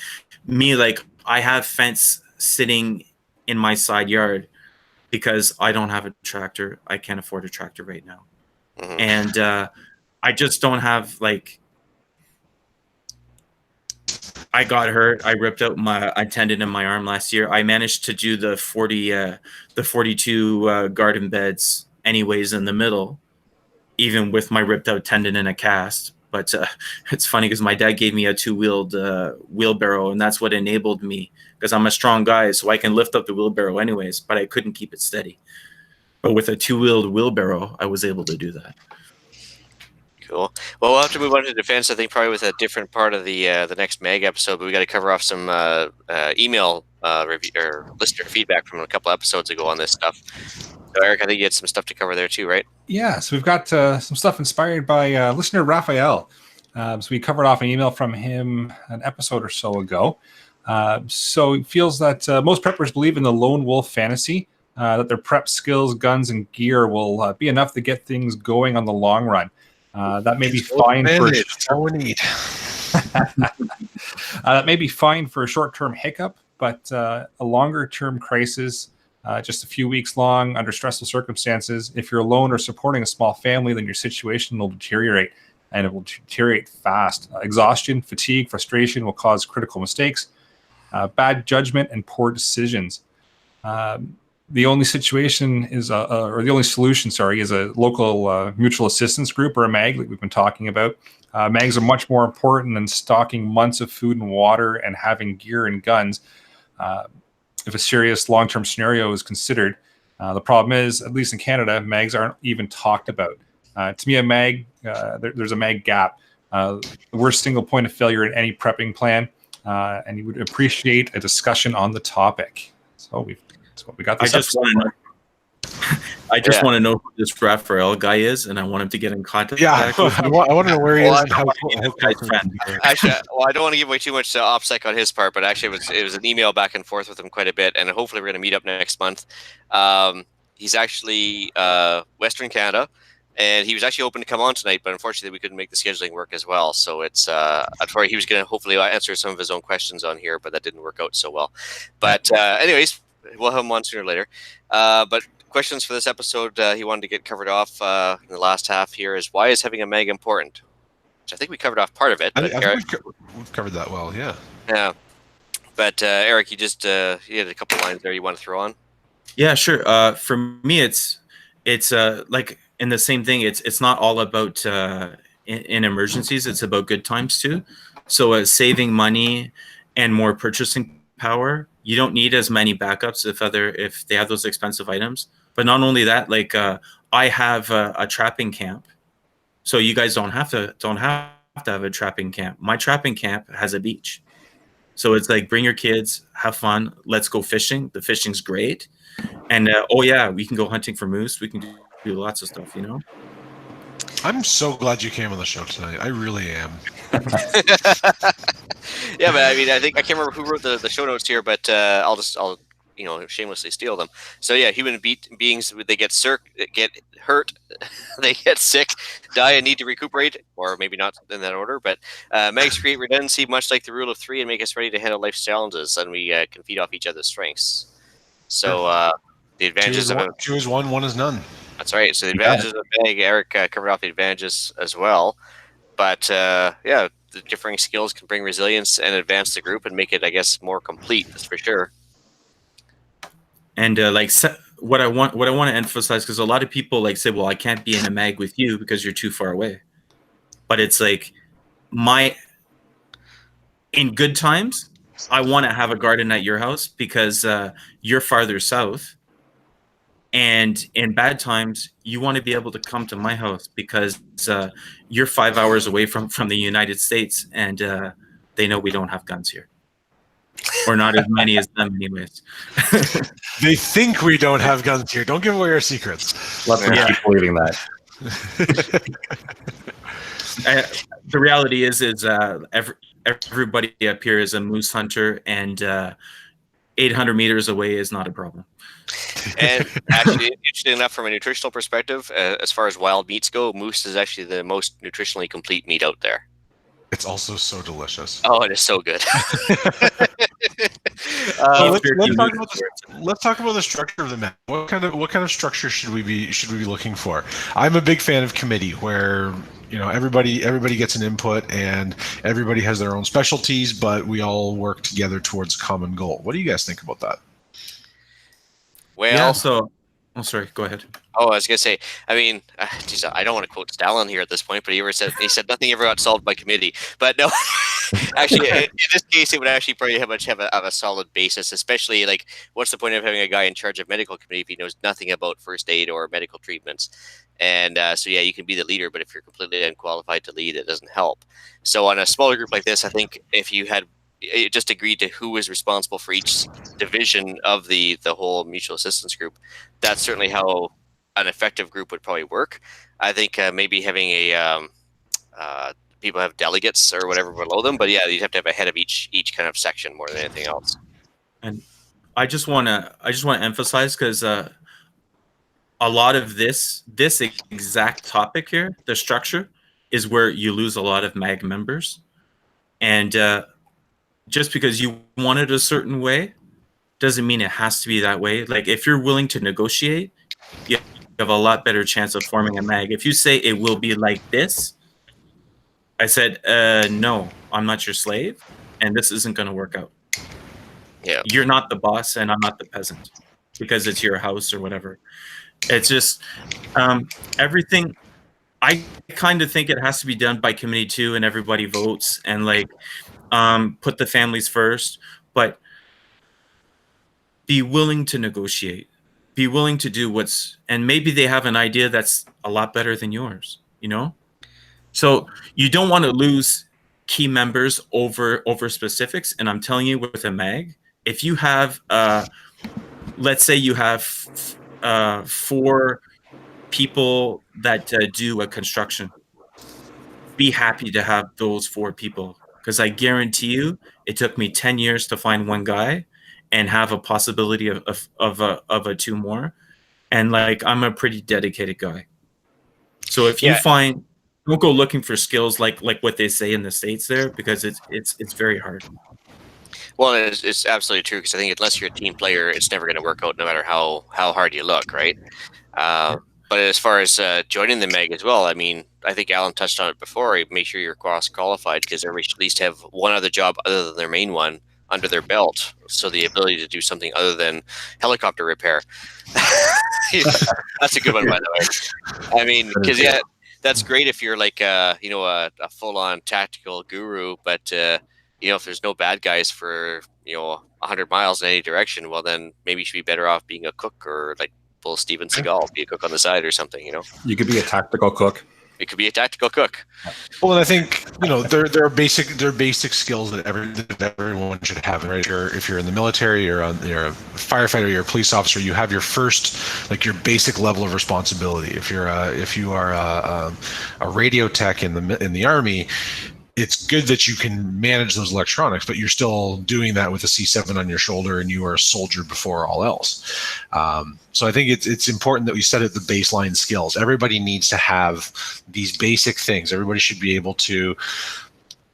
me, like I have fence sitting in my side yard because I don't have a tractor. I can't afford a tractor right now. Mhm. And I just don't have like. I got hurt. I ripped out a tendon in my arm last year. I managed to do the 42 garden beds anyways in the middle, even with my ripped out tendon and a cast. But it's funny because my dad gave me a 2-wheeled wheelbarrow, and that's what enabled me, because I'm a strong guy, so I can lift up the wheelbarrow anyways, but I couldn't keep it steady. But with a 2-wheeled wheelbarrow, I was able to do that. Cool. Well, we'll have to move on to defense, I think, probably with a different part of the next Mag episode. But we got to cover off some email review or listener feedback from a couple episodes ago on this stuff. So, Eric, I think you had some stuff to cover there too, right? Yeah. So we've got some stuff inspired by listener Raphael. So we covered off an email from him an episode or so ago. So he feels that most preppers believe in the lone wolf fantasy, that their prep skills, guns, and gear will be enough to get things going on the long run. That may be fine for that may be fine for a short-term hiccup, but a longer-term crisis, just a few weeks long under stressful circumstances. If you're alone or supporting a small family, then your situation will deteriorate, and it will deteriorate fast. Exhaustion, fatigue, frustration will cause critical mistakes, bad judgment, and poor decisions. The only solution is a local mutual assistance group, or a MAG, like we've been talking about. MAGs are much more important than stocking months of food and water and having gear and guns. If a serious long-term scenario is considered, the problem is, at least in Canada, MAGs aren't even talked about. To me, a MAG, there's a MAG gap. The worst single point of failure in any prepping plan, and you would appreciate a discussion on the topic. So we got this. I just want to know who this Raphael guy is, and I want him to get in contact. Yeah, I want to know where he is. Actually, well, I don't want to give away too much OPSEC on his part, but actually, it was an email back and forth with him quite a bit, and hopefully, we're going to meet up next month. He's actually Western Canada, and he was actually hoping to come on tonight, but unfortunately, we couldn't make the scheduling work as well. So it's he was going to hopefully answer some of his own questions on here, but that didn't work out so well. But anyways, we'll have him on sooner or later. But questions for this episode he wanted to get covered off in the last half here is, why is having a MAG important? Which I think we covered off part of it. But I think we've covered that well, yeah. Yeah. But Eric, you had a couple lines there you want to throw on? Yeah, sure. For me, it's like in the same thing. It's not all about in emergencies. It's about good times too. So saving money and more purchasing power. You don't need as many backups if they have those expensive items. But not only that, like I have a trapping camp, so you guys don't have to have a trapping camp. My trapping camp has a beach, so it's like, bring your kids, have fun, let's go fishing. The fishing's great, and we can go hunting for moose. We can do lots of stuff, I'm so glad you came on the show tonight. I really am. Yeah, but I mean, I can't remember who wrote the show notes here, but I'll shamelessly steal them. So yeah, human beings, they get hurt, they get sick, die, and need to recuperate, or maybe not in that order. But MAGs create redundancy, much like the rule of 3, and make us ready to handle life's challenges, and we can feed off each other's strengths. So the advantages of 2 is 1, 1 is none. That's right. So the advantages of MAG, Eric covered off the advantages as well. But the differing skills can bring resilience and advance the group and make it, I guess, more complete. That's for sure. And what I want to emphasize, because a lot of people say, well, I can't be in a MAG with you because you're too far away. But it's like, in good times, I want to have a garden at your house because you're farther south. And in bad times, you want to be able to come to my house because you're 5 hours away from the United States, and they know we don't have guns here. Or not as many as them anyways. They think we don't have guns here. Don't give away our secrets. Let them keep believing that. The reality is everybody up here is a moose hunter, and 800 meters away is not a problem. And actually, interesting enough, from a nutritional perspective, as far as wild meats go, moose is actually the most nutritionally complete meat out there. It's also so delicious. Oh, it is so good. Let's talk about the structure of the mag. What kind of structure should we be looking for? I'm a big fan of committee, where everybody gets an input and everybody has their own specialties, but we all work together towards a common goal. What do you guys think about that? Well, yeah. So, sorry. Go ahead. Oh, I was gonna say. I mean, geez, I don't want to quote Stalin here at this point, but he said nothing ever got solved by committee. But no, actually, in this case, it would actually probably have a solid basis. Especially like, what's the point of having a guy in charge of medical committee if he knows nothing about first aid or medical treatments? And so yeah, you can be the leader, but if you're completely unqualified to lead, it doesn't help. So on a smaller group like this, I think if you had just agreed to who was responsible for each division of the whole mutual assistance group, that's certainly how an effective group would probably work. I think maybe having people have delegates or whatever below them, but yeah, you'd have to have a head of each kind of section more than anything else. And I just want to emphasize, because a lot of this exact topic here, the structure, is where you lose a lot of MAG members, and just because you want it a certain way doesn't mean it has to be that way. Like, if you're willing to negotiate, you have a lot better chance of forming a MAG. If you say it will be like this, I said, no, I'm not your slave, and this isn't going to work out. Yeah, you're not the boss, and I'm not the peasant, because it's your house or whatever. It's just everything. I kind of think it has to be done by committee too, and everybody votes, and like put the families first, but be willing to negotiate. Be willing to do and maybe they have an idea that's a lot better than yours, So you don't want to lose key members over specifics. And I'm telling you, with a MAG, if you have, let's say you have 4 people that do a construction, be happy to have those 4 people, because I guarantee you, it took me 10 years to find one guy and have a possibility of a 2 more. And like, I'm a pretty dedicated guy. So if you find, don't go looking for skills like what they say in the States there, because it's very hard. Well, it's absolutely true, because I think unless you're a team player, it's never going to work out no matter how hard you look, right? But as far as joining the MAG as well, I mean, I think Alan touched on it before. Make sure you're cross qualified, because everybody should at least have one other job other than their main one under their belt, so the ability to do something other than helicopter repair. That's a good one, by the way. I mean, because yeah, that's great if you're like a full-on tactical guru, but if there's no bad guys for 100 miles in any direction, well, then maybe you should be better off being a cook, or like full Steven Seagal, be a cook on the side or something. You could be a tactical cook. It could be a tactical cook. Well, and I think there are basic skills that everyone should have. Right? If you're in the military, you're a firefighter, you're a police officer. You have your first, like, your basic level of responsibility. If you are a radio tech in the Army, it's good that you can manage those electronics, but you're still doing that with a C7 on your shoulder, and you are a soldier before all else. So I think it's important that we set at the baseline skills. Everybody needs to have these basic things. Everybody should be able to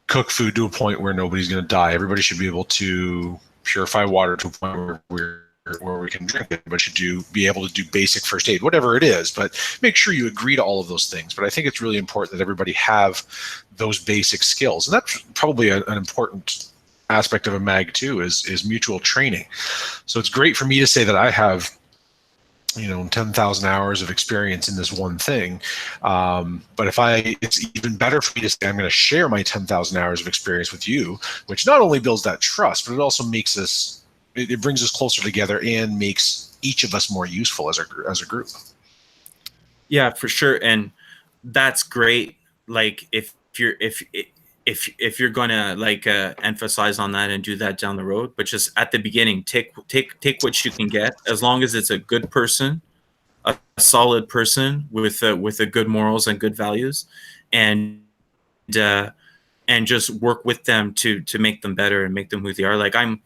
cook food to a point where nobody's going to die. Everybody should be able to purify water to a point where we can drink it, but be able to do basic first aid, whatever it is. But make sure you agree to all of those things. But I think it's really important that everybody have those basic skills, and that's probably an important aspect of a MAG too, is mutual training. So it's great for me to say that I have 10,000 hours of experience in this one thing, but it's even better for me to say I'm going to share my 10,000 hours of experience with you, which not only builds that trust, but it also makes us, it brings us closer together and makes each of us more useful as a group. Yeah, for sure. And that's great. Like, if you're gonna emphasize on that and do that down the road, but just at the beginning, take what you can get, as long as it's a good person, a solid person with a good morals and good values, and just work with them to make them better and make them who they are. Like, I'm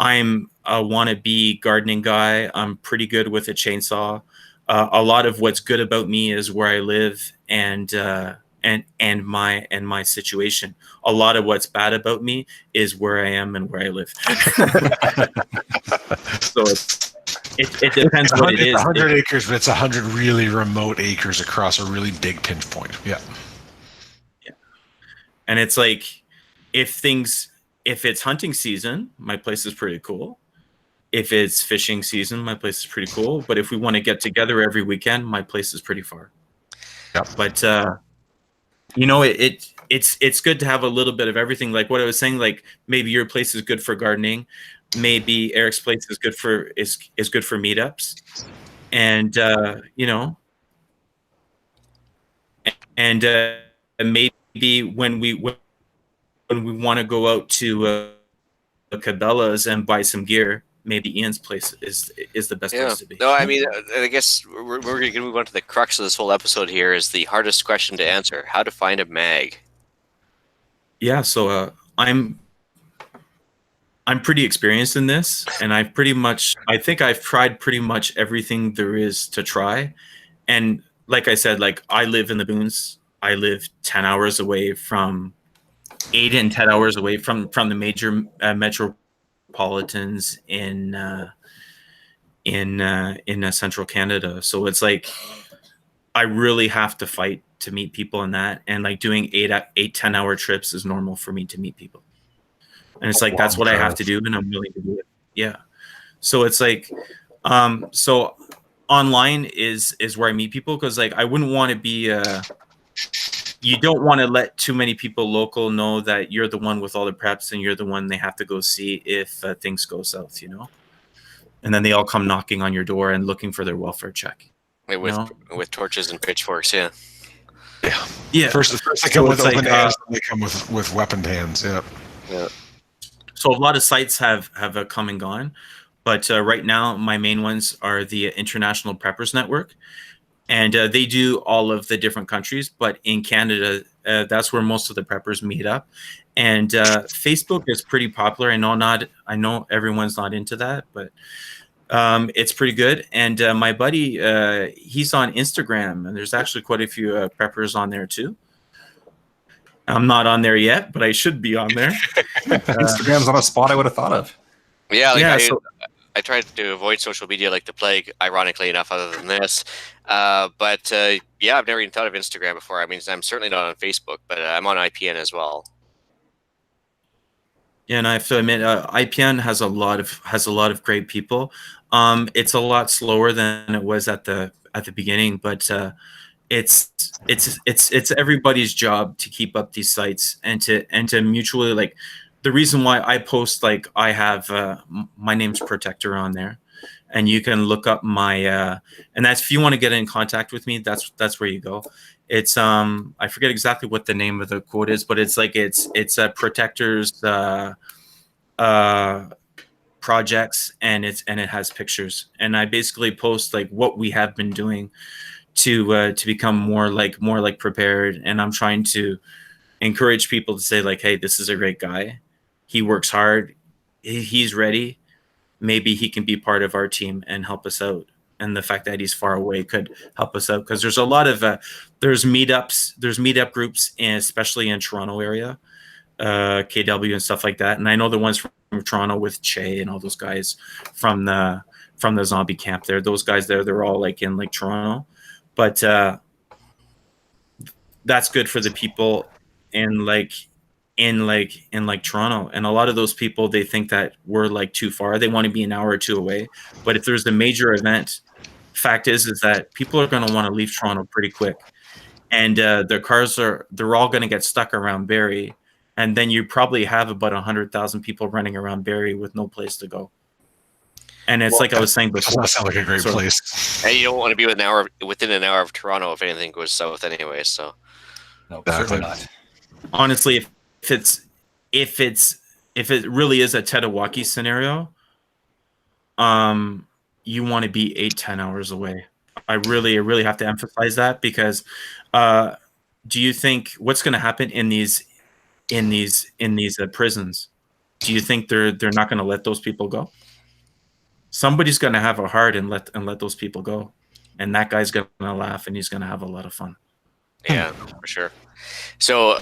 a wannabe gardening guy. I'm pretty good with a chainsaw. A lot of what's good about me is where I live, and and my situation. A lot of what's bad about me is where I am and where I live. So it depends what it is. 100 acres, but it's 100 really remote acres across a really big pinch point. Yeah. And it's like, if it's hunting season, my place is pretty cool. If it's fishing season, my place is pretty cool. But if we want to get together every weekend, my place is pretty far. Yep. But it's good to have a little bit of everything. Like what I was saying, like maybe your place is good for gardening, maybe Eric's place is good for meetups, and maybe when we want to go out to Cabela's and buy some gear, maybe Ian's place is the best place to be. No, I mean, I guess we're going to move on to the crux of this whole episode here, is the hardest question to answer: how to find a mag. Yeah, so I'm pretty experienced in this, and I think I've tried pretty much everything there is to try. And like I said, like I live in the boons. I live 10 hours away from 8 and 10 hours away from the major metropolitans in central Canada. So it's like I really have to fight to meet people in that, and like doing 10 hour trips is normal for me to meet people. And it's like that's what I have to do, and I'm willing to do it. Yeah. So it's like so online is where I meet people, because like I wouldn't want to be you don't want to let too many people local know that you're the one with all the preps and you're the one they have to go see if things go south, and then they all come knocking on your door and looking for their welfare check with torches and pitchforks. Yeah. First they come with open hands, then they come with weaponed hands. Yeah. So a lot of sites have come and gone, but right now my main ones are the International Preppers Network. And they do all of the different countries, but in Canada, that's where most of the preppers meet up. And Facebook is pretty popular. I know everyone's not into that, but it's pretty good. And my buddy, he's on Instagram, and there's actually quite a few preppers on there too. I'm not on there yet, but I should be on there. Instagram's on a spot I would have thought of. Yeah, I tried to avoid social media like the plague, ironically enough, other than this. But I've never even thought of Instagram before. I mean, I'm certainly not on Facebook, but I'm on IPN as well. Yeah, and I have to admit, IPN has a lot of great people. It's a lot slower than it was at the beginning, but it's everybody's job to keep up these sites and to mutually like. The reason why I post, like I have my name's Protector on there, and you can look up my and that's if you want to get in contact with me, that's where you go. It's I forget exactly what the name of the quote is, but it's like it's a Protector's projects, and it has pictures, and I basically post like what we have been doing to become more like prepared, and I'm trying to encourage people to say like, hey, this is a great guy. He works hard. He's ready. Maybe he can be part of our team and help us out. And the fact that he's far away could help us out, because there's a lot of there's meetup groups, especially in Toronto area, KW and stuff like that. And I know the ones from Toronto with Che and all those guys from the zombie camp there. Those guys there, they're all like in like Toronto, but that's good for the people in Toronto. And a lot of those people, they think that we're like too far. They want to be an hour or two away. But if there's a major event, fact is that people are going to want to leave Toronto pretty quick. And their cars they're all going to get stuck around Barrie. And then you probably have about 100,000 people running around Barrie with no place to go. And it's like I was saying before. Does not sound like a great place. And you don't want to be within an hour of Toronto if anything goes south anyway. So no, certainly not. Honestly, if it really is a Tetawaki scenario, you want to be 8-10 hours away. I really have to emphasize that, because do you think what's going to happen in these prisons? Do you think they're not going to let those people go? Somebody's going to have a heart and let those people go, and that guy's going to laugh and he's going to have a lot of fun. Yeah, for sure. So,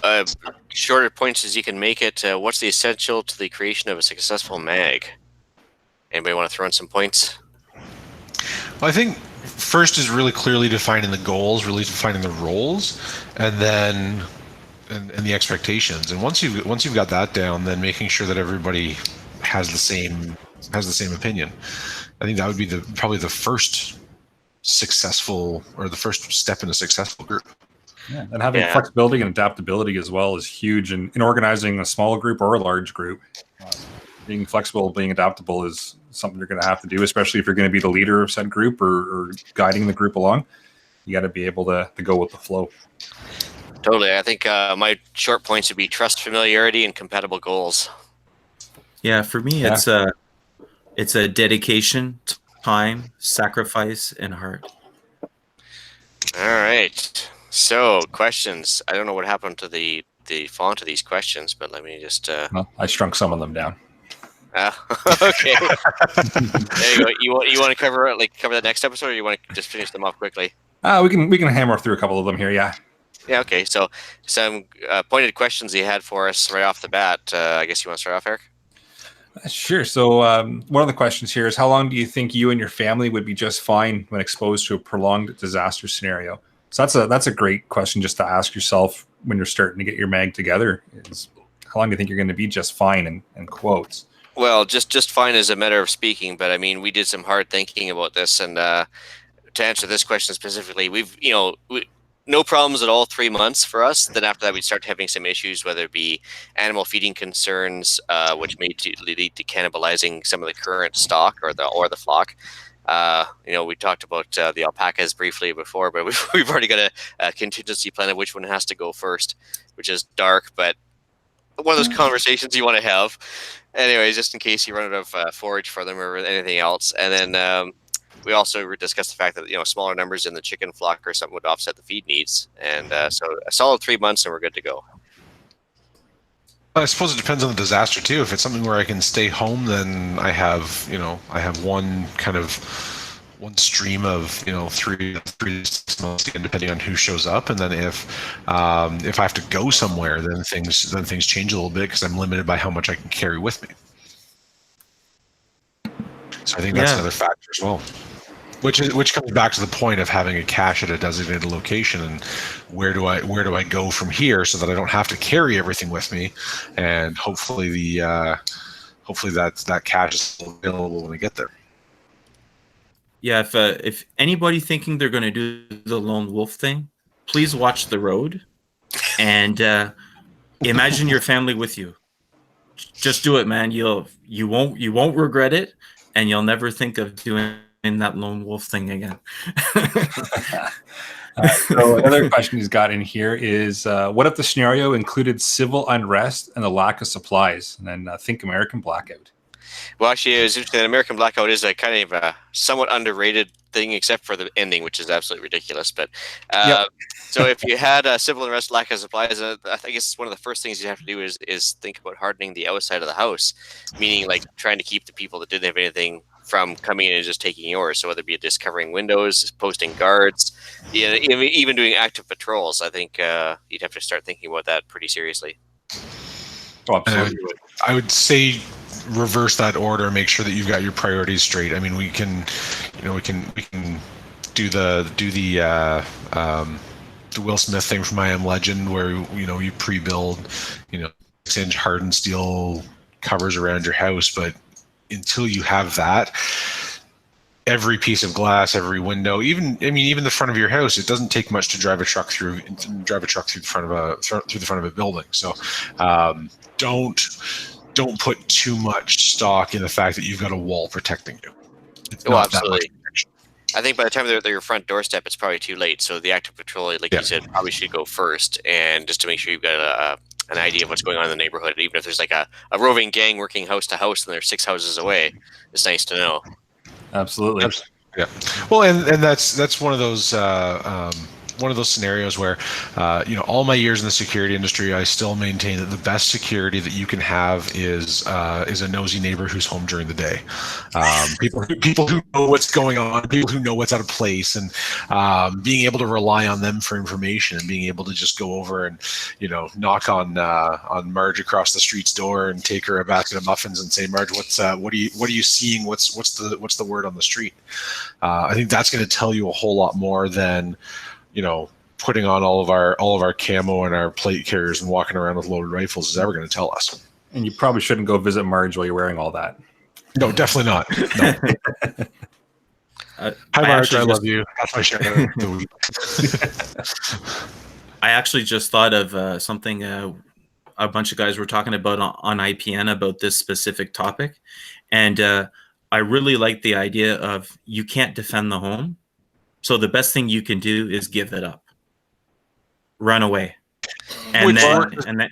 shorter points as you can make it. What's the essential to the creation of a successful mag? Anybody want to throw in some points? Well, I think first is really clearly defining the goals, really defining the roles, and then and the expectations. And once you've got that down, then making sure that everybody has the same opinion. I think that would be probably the first successful, or the first step in a successful group. Yeah, and having flexibility and adaptability as well is huge in organizing a small group or a large group. Being flexible, being adaptable is something you're going to have to do, especially if you're going to be the leader of said group or guiding the group along. You got to be able to go with the flow. Totally. I think my short points would be trust, familiarity, and compatible goals. Yeah, for me, it's a dedication, time, sacrifice, and heart. All right. So, questions. I don't know what happened to the font of these questions, but let me just... Well, I shrunk some of them down. Okay. There you go. You want to cover the next episode, or you want to just finish them off quickly? We can hammer through a couple of them here, yeah. Yeah, okay. So, some pointed questions you had for us right off the bat. I guess you want to start off, Eric? Sure. So one of the questions here is, how long do you think you and your family would be just fine when exposed to a prolonged disaster scenario? So that's a great question just to ask yourself when you're starting to get your mag together. Is how long do you think you're going to be just fine? In quotes. Well, just fine is a matter of speaking, but I mean, we did some hard thinking about this, and to answer this question specifically, we've no problems at all 3 months for us. Then after that, we'd start having some issues, whether it be animal feeding concerns, which may lead to cannibalizing some of the current stock or the flock. We talked about the alpacas briefly before, but we've already got a contingency plan of which one has to go first, which is dark, but one of those conversations you want to have. Anyways, just in case you run out of forage for them or anything else. And then we also discussed the fact that smaller numbers in the chicken flock or something would offset the feed needs. And so a solid 3 months and we're good to go. I suppose it depends on the disaster too. If it's something where I can stay home, then I have one stream of 3 to 6 months, again, depending on who shows up. And then if I have to go somewhere, then things change a little bit because I'm limited by how much I can carry with me. So I think that's another factor as well. Which comes back to the point of having a cache at a designated location, and where do I go from here so that I don't have to carry everything with me, and hopefully that cache is still available when I get there. Yeah, if anybody thinking they're going to do the lone wolf thing, please watch the road and imagine your family with you. Just do it, man. You won't regret it, and you'll never think of doing that lone wolf thing again. So another question he's got in here is, what if the scenario included civil unrest and the lack of supplies? And then think American blackout. Well, actually, it was interesting. American blackout is a kind of a somewhat underrated thing, except for the ending, which is absolutely ridiculous. But so if you had a civil unrest, lack of supplies, I think it's one of the first things you have to do is think about hardening the outside of the house, meaning like trying to keep the people that didn't have anything from coming in and just taking yours. So whether it be just covering windows, posting guards, even doing active patrols, I think you'd have to start thinking about that pretty seriously. Oh, absolutely. I would say reverse that order. Make sure that you've got your priorities straight. I mean, we can do the Will Smith thing from I Am Legend, where you pre-build 6-inch hardened steel covers around your house, but until you have that, every piece of glass, every window, even the front of your house, it doesn't take much to drive a truck through the front of a building. So don't put too much stock in the fact that you've got a wall protecting you. Absolutely. I think by the time they're at your front doorstep, it's probably too late. So the active patrol, like you said, probably should go first, and just to make sure you've got an idea of what's going on in the neighborhood. Even if there's like a roving gang working house to house and they're 6 houses away, it's nice to know. Absolutely. Yeah. Well, and that's one of those one of those scenarios where, all my years in the security industry, I still maintain that the best security that you can have is a nosy neighbor who's home during the day. People who know what's going on, people who know what's out of place, and being able to rely on them for information, and being able to just go over and knock on Marge across the street's door and take her a basket of muffins and say, Marge, what are you seeing? What's the word on the street? I think that's going to tell you a whole lot more than putting on all of our camo and our plate carriers and walking around with loaded rifles is ever going to tell us. And you probably shouldn't go visit Marge while you're wearing all that. No, definitely not. No. Hi, Marge. I love you. That's my shout out of the week. I actually just thought of something a bunch of guys were talking about on IPN about this specific topic. And I really like the idea of you can't defend the home. So the best thing you can do is give it up. Run away. And then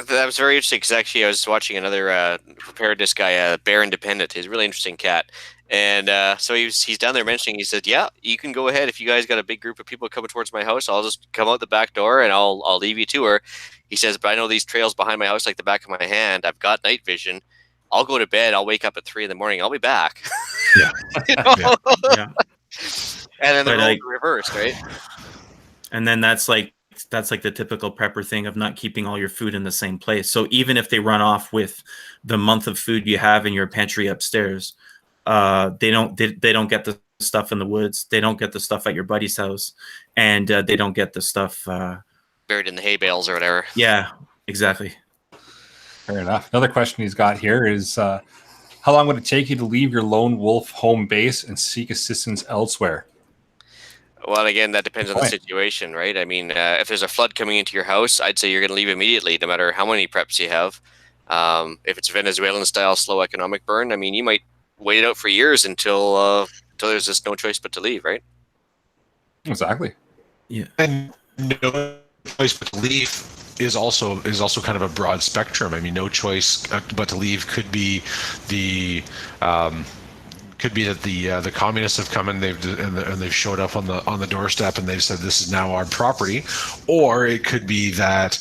that was very interesting because actually I was watching another preparedness guy, Bear Independent. He's a really interesting cat. And so he's down there mentioning, he said, yeah, you can go ahead. If you guys got a big group of people coming towards my house, I'll just come out the back door and I'll leave you to her. He says, but I know these trails behind my house like the back of my hand. I've got night vision. I'll go to bed. I'll wake up at 3 a.m. I'll be back. Yeah. Yeah. And then the roles are reversed, right? And then that's like the typical prepper thing of not keeping all your food in the same place. So even if they run off with the month of food you have in your pantry upstairs, they don't get the stuff in the woods. They don't get the stuff at your buddy's house, and they don't get the stuff buried in the hay bales or whatever. Yeah, exactly. Fair enough. Another question he's got here is, how long would it take you to leave your lone wolf home base and seek assistance elsewhere? Well, again, that depends on the situation, right? I mean, if there's a flood coming into your house, I'd say you're going to leave immediately, no matter how many preps you have. If it's Venezuelan-style slow economic burn, I mean, you might wait it out for years until there's just no choice but to leave, right? Exactly. Yeah. And no choice but to leave is also kind of a broad spectrum. I mean, no choice but to leave could be that the communists have come and they've showed up on the doorstep and they've said this is now our property, or it could be that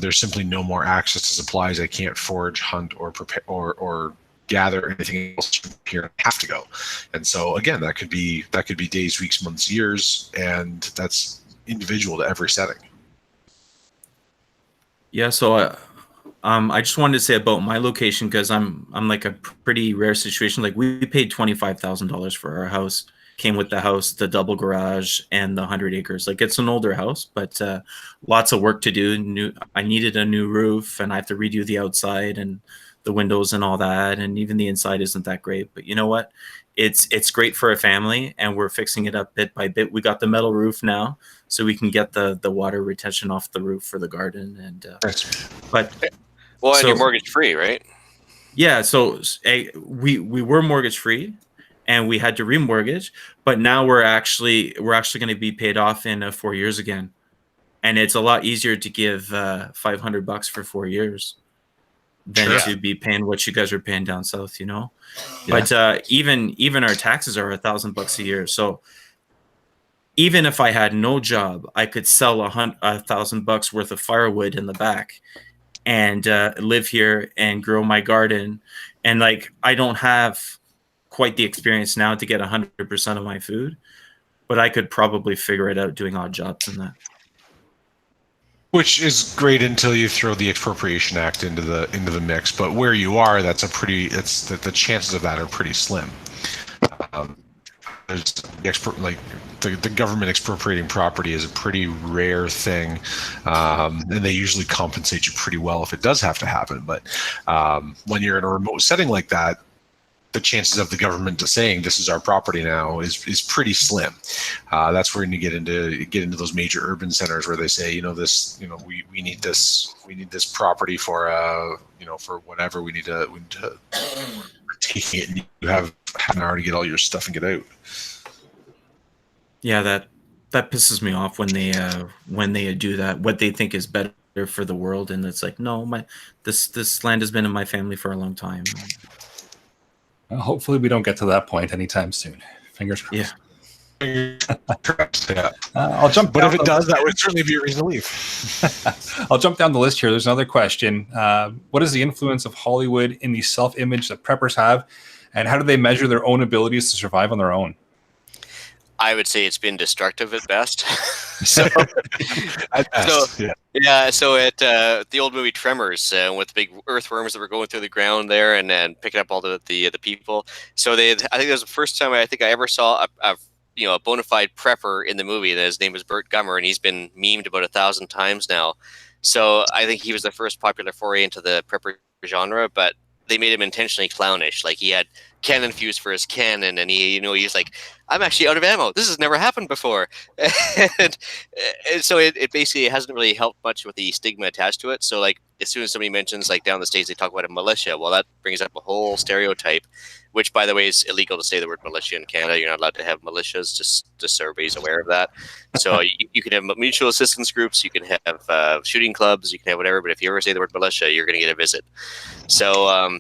there's simply no more access to supplies. I can't forage, hunt, or prepare or gather anything else here and have to go. And so again, that could be days, weeks, months, years, and that's individual to every setting. Yeah, so I just wanted to say about my location, because I'm like a pretty rare situation. Like, we paid $25,000 for our house. Came with the house, the double garage, and the 100 acres. Like, it's an older house, but lots of work to do. I needed a new roof, and I have to redo the outside and the windows and all that. And even the inside isn't that great. But you know what? It's great for a family, and we're fixing it up bit by bit. We got the metal roof now, so we can get the water retention off the roof for the garden. And and you're mortgage free, right? Yeah, so we were mortgage free, and we had to remortgage, but now we're actually going to be paid off in 4 years again, and it's a lot easier to give $500 for 4 years than to be paying what you guys are paying down south, you know. Yeah. But even our taxes are $1,000 a year. So even if I had no job, I could sell $1,000 worth of firewood in the back and live here and grow my garden. And like, I don't have quite the experience now to get 100% of my food, but I could probably figure it out doing odd jobs in that. Which is great until you throw the Expropriation Act into the mix. But where you are, the chances of that are pretty slim. There's the government expropriating property is a pretty rare thing, and they usually compensate you pretty well if it does have to happen. But when you're in a remote setting like that, the chances of the government saying this is our property now is pretty slim. That's where you get into those major urban centers where they say, we need this property for for whatever we need to take it, and you have half an hour to get all your stuff and get out. Yeah, that pisses me off when they do that. What they think is better for the world, and it's like, no, this land has been in my family for a long time. Well, hopefully we don't get to that point anytime soon. Fingers crossed. Yeah. I'll jump. But down if it the does, list that here. would certainly be a reason to leave. I'll jump down the list here. There's another question. What is the influence of Hollywood in the self-image that preppers have, and how do they measure their own abilities to survive on their own? I would say it's been destructive at best. so, At best, yeah. yeah. So at the old movie Tremors, with the big earthworms that were going through the ground there and picking up all the people. So I think that was the first time I ever saw a bona fide prepper in the movie. And his name was Burt Gummer, and he's been memed about 1,000 times now. So I think he was the first popular foray into the prepper genre, but they made him intentionally clownish. Like, he had cannon fuse for his cannon, and he's like, I'm actually out of ammo. This has never happened before. and so it basically hasn't really helped much with the stigma attached to it. So, like, as soon as somebody mentions, like, down the States, they talk about a militia. Well, that brings up a whole stereotype, which, by the way, is illegal to say the word militia in Canada. You're not allowed to have militias, just so everybody's aware of that. So you can have mutual assistance groups, you can have shooting clubs, you can have whatever, but if you ever say the word militia, you're going to get a visit. So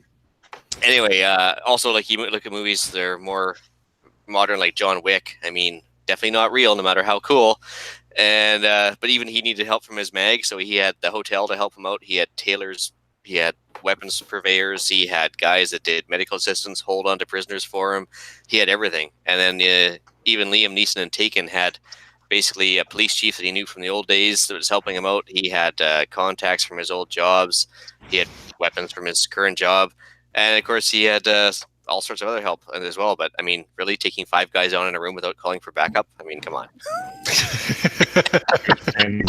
anyway, also, like, you look at movies, they're more modern, like John Wick. I mean, definitely not real, no matter how cool. And but even he needed help from his mag, so he had the hotel to help him out. He had tailors, he had weapons purveyors, he had guys that did medical assistance, hold on to prisoners for him. He had everything. And then even Liam Neeson in Taken had basically a police chief that he knew from the old days that was helping him out. He had contacts from his old jobs. He had weapons from his current job. And, of course, he had all sorts of other help as well. But, I mean, really taking 5 guys on in a room without calling for backup? I mean, come on. And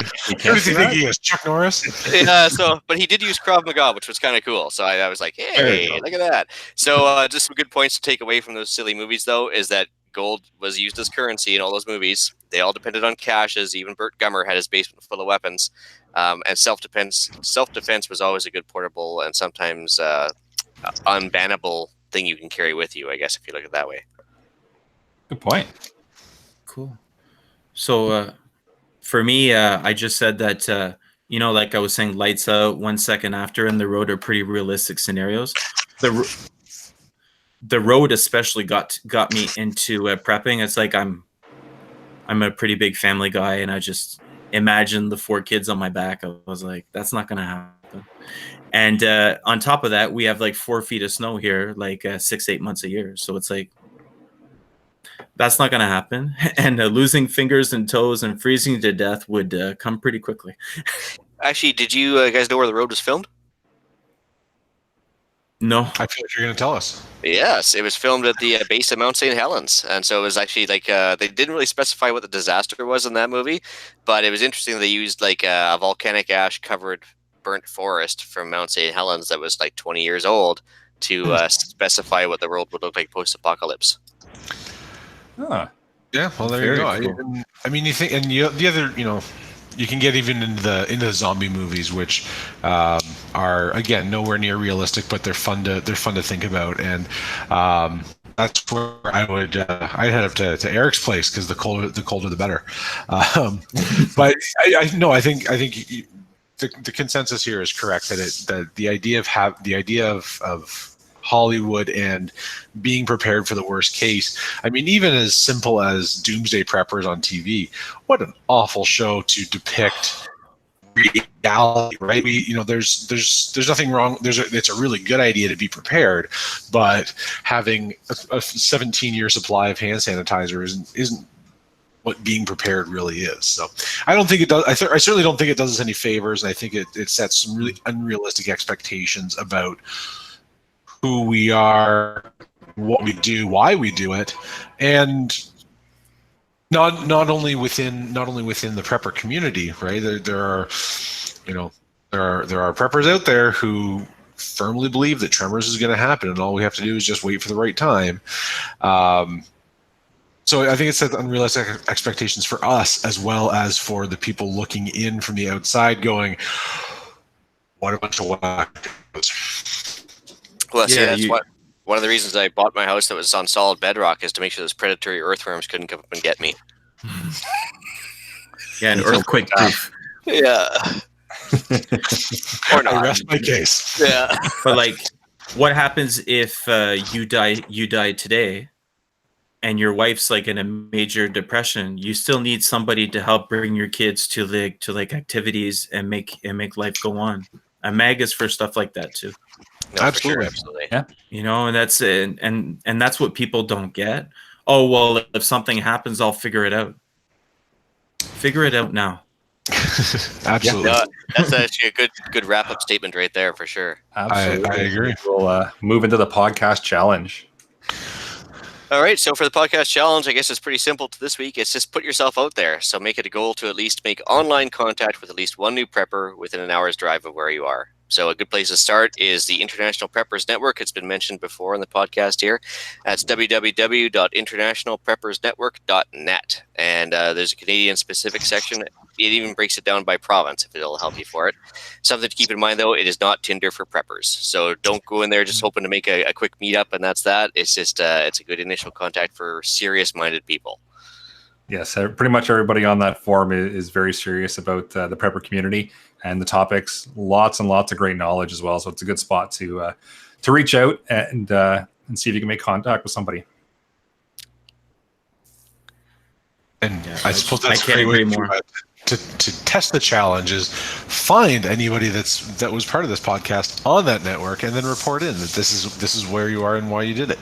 Who does he think he is, Chuck Norris? Yeah, but he did use Krav Maga, which was kind of cool. So I was like, hey, look at that. So just some good points to take away from those silly movies, though, is that gold was used as currency in all those movies. They all depended on caches. Even Burt Gummer had his basement full of weapons. And self-defense was always a good portable and sometimes unbannable thing you can carry with you, I guess, if you look at it that way. Good point. Cool. So for me, I just said that, like I was saying, lights out, 1 second after, and the road are pretty realistic scenarios. The road especially got me into prepping. It's like I'm a pretty big family guy, and I just imagined the 4 kids on my back. I was like, that's not going to happen. And on top of that, we have like 4 feet of snow here, like 6-8 months a year. So it's like, that's not going to happen. And losing fingers and toes and freezing to death would come pretty quickly. Actually, did you guys know where the road was filmed? No. I feel like you're going to tell us. Yes, it was filmed at the base of Mount St. Helens. And so it was actually like, they didn't really specify what the disaster was in that movie, but it was interesting. They used like a volcanic ash covered burnt forest from Mount St. Helens that was like 20 years old to specify what the world would look like post-apocalypse. Huh. Yeah, well, there you go. Cool. I mean, you think, and the other, you can get even into the zombie movies, which are again nowhere near realistic, but they're fun to think about, and that's where I'd head up to Eric's place, because the colder the better. But I think the consensus here is correct, that the idea of Hollywood and being prepared for the worst case. I mean, even as simple as Doomsday Preppers on TV, what an awful show to depict reality, right? There's nothing wrong. It's a really good idea to be prepared, but having a 17-year supply of hand sanitizer isn't what being prepared really is. So I don't think it does. I certainly don't think it does us any favors, and I think it sets some really unrealistic expectations about who we are, what we do, why we do it, and not only within the prepper community, right? There are preppers out there who firmly believe that Tremors is going to happen, and all we have to do is just wait for the right time. So I think it sets unrealistic expectations for us, as well as for the people looking in from the outside, going, "What a bunch of wackos." Well, that's one of the reasons I bought my house that was on solid bedrock, is to make sure those predatory earthworms couldn't come up and get me. Yeah, an earthquake proof. Yeah. Or not. I rest my case. Yeah. But like, what happens if you die today, and your wife's like in a major depression, you still need somebody to help bring your kids to activities and make life go on. A mag is for stuff like that too. No, Absolutely. for sure, absolutely. Yeah. You know, and that's what people don't get. Oh, well, if something happens, I'll figure it out. Figure it out now. Absolutely. No, that's actually a good wrap-up statement right there, for sure. Absolutely. I agree. We'll move into the podcast challenge. All right, so for the podcast challenge, I guess it's pretty simple to this week. It's just put yourself out there. So make it a goal to at least make online contact with at least one new prepper within an hour's drive of where you are. So a good place to start is the International Preppers Network. It's been mentioned before on the podcast here. That's www.internationalpreppersnetwork.net. And there's a Canadian-specific section. It even breaks it down by province, if it'll help you for it. Something to keep in mind, though, it is not Tinder for preppers. So don't go in there just hoping to make a quick meetup, and that's that. It's just it's a good initial contact for serious-minded people. Yes, pretty much everybody on that forum is very serious about the prepper community and the topics. Lots and lots of great knowledge as well. So it's a good spot to reach out and see if you can make contact with somebody. And I suppose that's I can't agree more. To test the challenge is find anybody that was part of this podcast on that network and then report in that this is where you are and why you did it,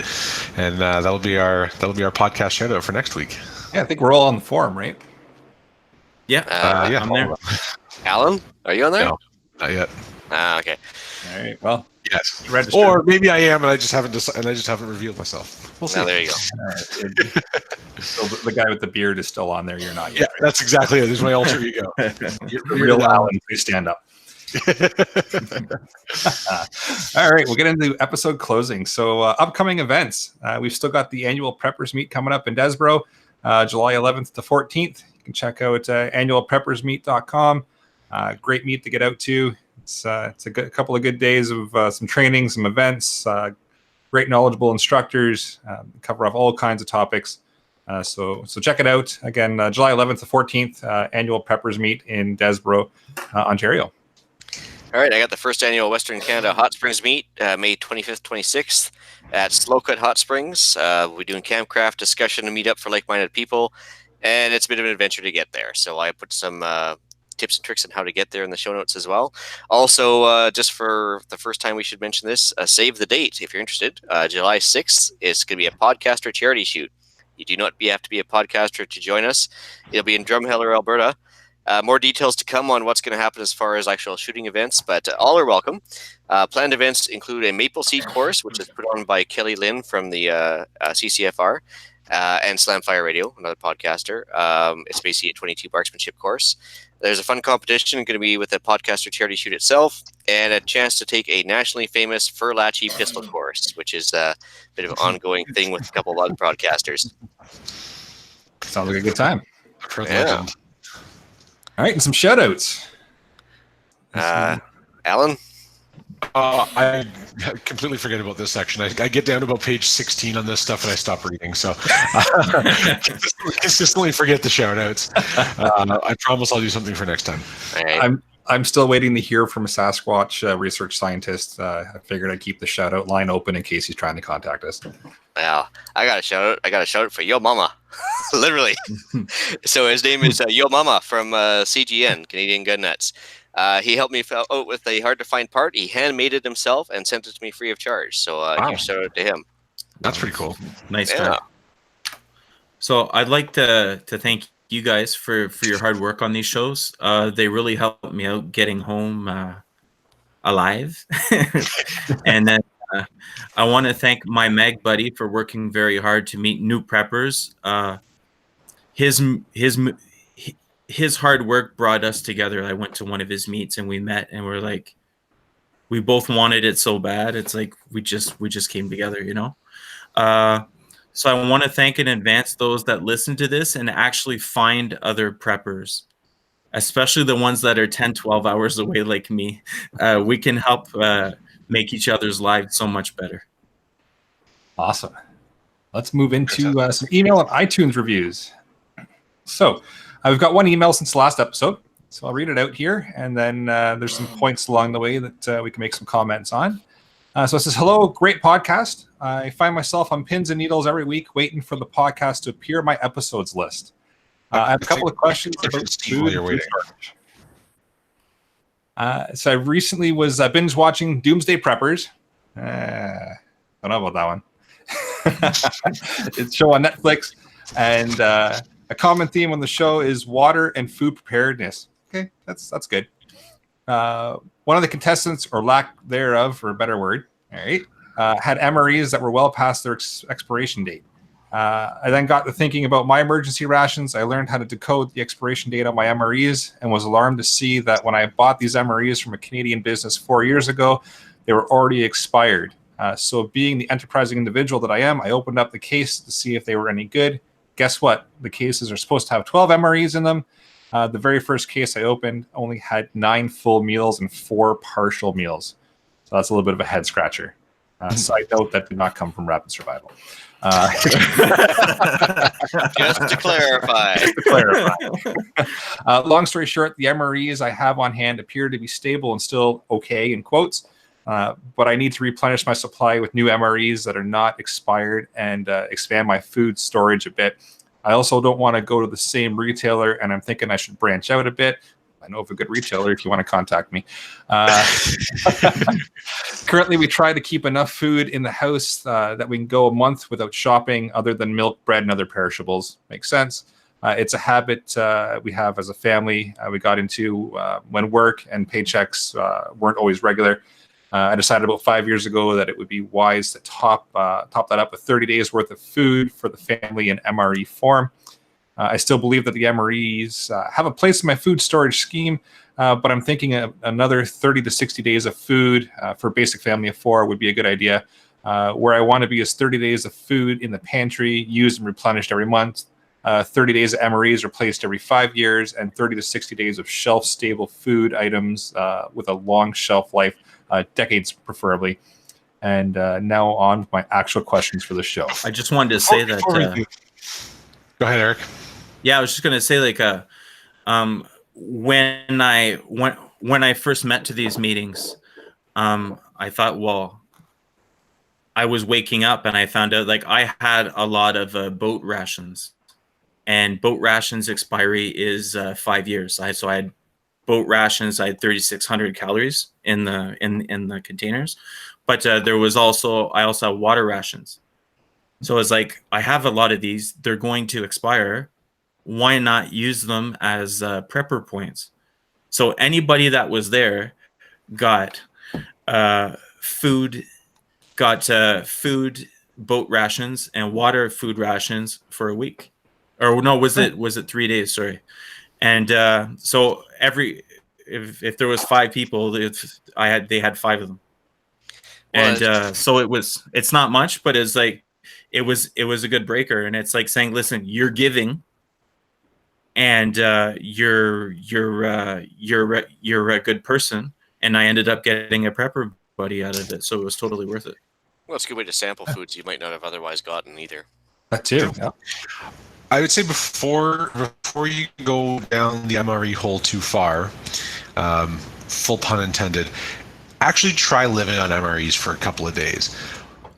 and that'll be our podcast shout out for next week. Yeah, I think we're all on the forum, right? Yeah, Yeah, I'm there. Alan, are you on there? No, not yet. Okay. All right. Well, Yes, register. or maybe I am, and I just haven't revealed myself. We'll see. Now there you go. All right. So the guy with the beard is still on there. You're not yet. Yeah, that's exactly it. There's my alter ego. Real Alan, please stand up. All right, we'll get into episode closing. So upcoming events. We've still got the annual Preppers Meet coming up in Desboro, July 11th to 14th. You can check out annualpreppersmeet.com. Great meet to get out to. It's a couple of good days of some training, some events, great knowledgeable instructors, cover off all kinds of topics. So check it out. Again, July 11th to 14th, annual Preppers Meet in Desboro, Ontario. All right, I got the first annual Western Canada Hot Springs Meet, May 25th, 26th at Sloquet Hot Springs. We're doing Campcraft discussion and meetup for like-minded people, and it's a bit of an adventure to get there. So I put some tips and tricks on how to get there in the show notes as well. Also, just for the first time, we should mention this, save the date if you're interested. July 6th is going to be a podcaster charity shoot. You do not have to be a podcaster to join us. It'll be in Drumheller, Alberta. More details to come on what's going to happen as far as actual shooting events, but all are welcome. Planned events include a Mapleseed course, which is put on by Kelly Lynn from the CCFR, and Slamfire Radio, another podcaster. It's basically a 22 marksmanship course. There's a fun competition going to be with the podcaster charity shoot itself, and a chance to take a nationally famous fur-latchy pistol course, which is a bit of an ongoing thing with a couple of other broadcasters. Sounds like a good time. Yeah. All right, and some shout outs. Alan? I completely forget about this section. I get down to about page 16 on this stuff and I stop reading. So consistently forget the shout outs. I promise I'll do something for next time. Right. I'm still waiting to hear from a Sasquatch research scientist. I figured I'd keep the shout out line open in case he's trying to contact us. Well, I got a shout out for Yo Mama. Literally. So his name is Yo Mama from CGN, Canadian Gun Nuts. He helped me out with a hard to find part. He handmade it himself and sent it to me free of charge. So huge shout out to him. That's pretty cool. Nice Yeah. guy. So I'd like to thank you guys for your hard work on these shows. They really helped me out getting home alive. And then I want to thank my Meg buddy for working very hard to meet new preppers. His hard work brought us together. I went to one of his meets and we met and we're like, we both wanted it so bad. It's like we just came together, you know. So I want to thank in advance those that listen to this and actually find other preppers, especially the ones that are 10, 12 hours away like me. We can help make each other's lives so much better. Awesome. Let's move into some email and iTunes reviews. So we've got one email since the last episode, so I'll read it out here, and then there's some points along the way that we can make some comments on. So it says, hello, great podcast. I find myself on pins and needles every week waiting for the podcast to appear on my episodes list. I have a couple of questions about food and food storage. So I recently was binge watching Doomsday Preppers. Don't know about that one. It's a show on Netflix, and a common theme on the show is water and food preparedness. Okay, that's good. One of the contestants, or lack thereof, for a better word, all right, had MREs that were well past their expiration date. I then got to thinking about my emergency rations. I learned how to decode the expiration date on my MREs and was alarmed to see that when I bought these MREs from a Canadian business 4 years ago, they were already expired. So being the enterprising individual that I am, I opened up the case to see if they were any good. Guess what? The cases are supposed to have 12 MREs in them. The very first case I opened only had 9 full meals and 4 partial meals. So that's a little bit of a head scratcher. Side note, that did not come from Rapid Survival. Just to clarify. Long story short, the MREs I have on hand appear to be stable and still okay, in quotes. But I need to replenish my supply with new MREs that are not expired and expand my food storage a bit. I also don't want to go to the same retailer, and I'm thinking I should branch out a bit. I know of a good retailer if you want to contact me. Currently, we try to keep enough food in the house that we can go a month without shopping other than milk, bread, and other perishables. Makes sense. It's a habit we have as a family. We got into when work and paychecks weren't always regular. I decided about 5 years ago that it would be wise to top that up with 30 days worth of food for the family in MRE form. I still believe that the MREs have a place in my food storage scheme, but I'm thinking another 30 to 60 days of food for a basic family of 4 would be a good idea. Where I want to be is 30 days of food in the pantry, used and replenished every month. 30 days of MREs replaced every 5 years, and 30 to 60 days of shelf-stable food items with a long shelf life, decades preferably. And now on with my actual questions for the show. I just wanted to say that. Go ahead, Eric. Yeah, I was just gonna say, like, when I first met to these meetings, I thought, well, I was waking up and I found out, like, I had a lot of boat rations, and boat rations expiry is 5 years. So I had boat rations. I had 3,600 calories in the containers, but I also have water rations. So it's like, I have a lot of these. They're going to expire. Why not use them as prepper points? So anybody that was there got food, boat rations, and water food rations for a week. Or no, was it 3 days? Sorry. And so if there was 5 people, they had 5 of them. And so it's not much, but it's like, it was a good breaker. And it's like saying, listen, you're giving, and you're a good person. And I ended up getting a prepper buddy out of it, so it was totally worth it. Well, it's a good way to sample foods you might not have otherwise gotten either. That too. Yeah. I would say before you go down the MRE hole too far, full pun intended, actually try living on MREs for a couple of days.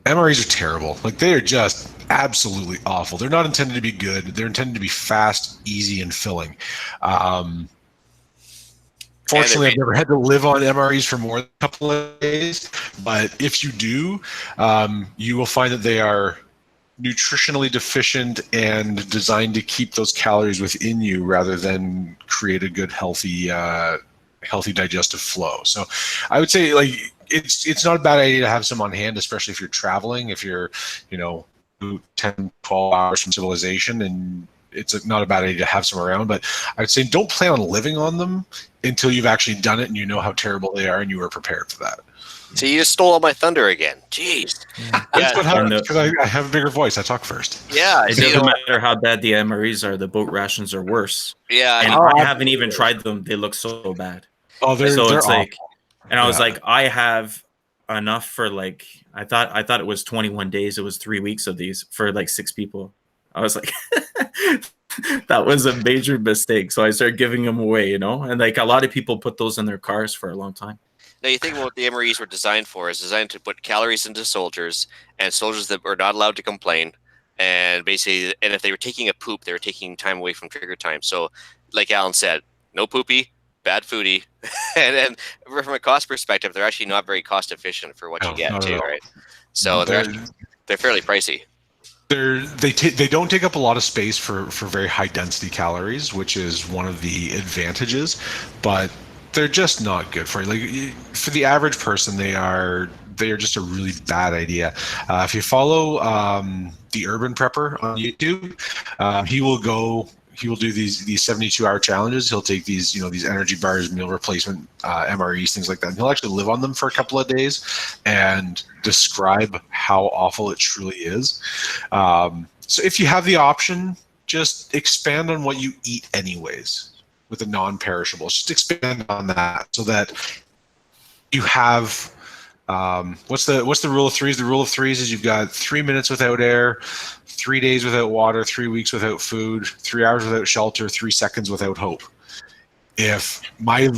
MREs are terrible. Like, they are just absolutely awful. They're not intended to be good. They're intended to be fast, easy, and filling. Fortunately, I've never had to live on MREs for more than a couple of days. But if you do, you will find that they are nutritionally deficient and designed to keep those calories within you rather than create a good, healthy digestive flow. So I would say, like, it's not a bad idea to have some on hand, especially if you're traveling, if you're, 10, 12 hours from civilization, and it's not a bad idea to have some around. But I would say don't plan on living on them until you've actually done it and you know how terrible they are and you are prepared for that. So you just stole all my thunder again. Jeez. That's what happens, because I have a bigger voice. I talk first. Yeah. It doesn't matter how bad the MREs are. The boat rations are worse. Yeah. And I haven't even tried them. They look so bad. Oh, they're it's like, awful. And I was like, I have enough for, like, I thought it was 21 days. It was 3 weeks of these for like 6 people. I was like, that was a major mistake. So I started giving them away, and like, a lot of people put those in their cars for a long time. Now you think about what the MREs were designed for. Is designed to put calories into soldiers, and soldiers that were not allowed to complain. And basically, and if they were taking a poop, they were taking time away from trigger time. So, like Alan said, no poopy, bad foodie, and from a cost perspective, they're actually not very cost efficient for what you get too, right? So they're fairly pricey. They don't take up a lot of space for very high density calories, which is one of the advantages, but they're just not good for you. Like for the average person, they are just a really bad idea. If you follow the Urban Prepper on YouTube, he will do these 72-hour challenges. He'll take these energy bars, meal replacement, MREs, things like that. And he'll actually live on them for a couple of days and describe how awful it truly is. So if you have the option, just expand on what you eat anyways with the non-perishables. Just expand on that so that you have what's the rule of threes? The rule of threes is you've got 3 minutes without air, 3 days without water, 3 weeks without food, 3 hours without shelter, 3 seconds without hope. If my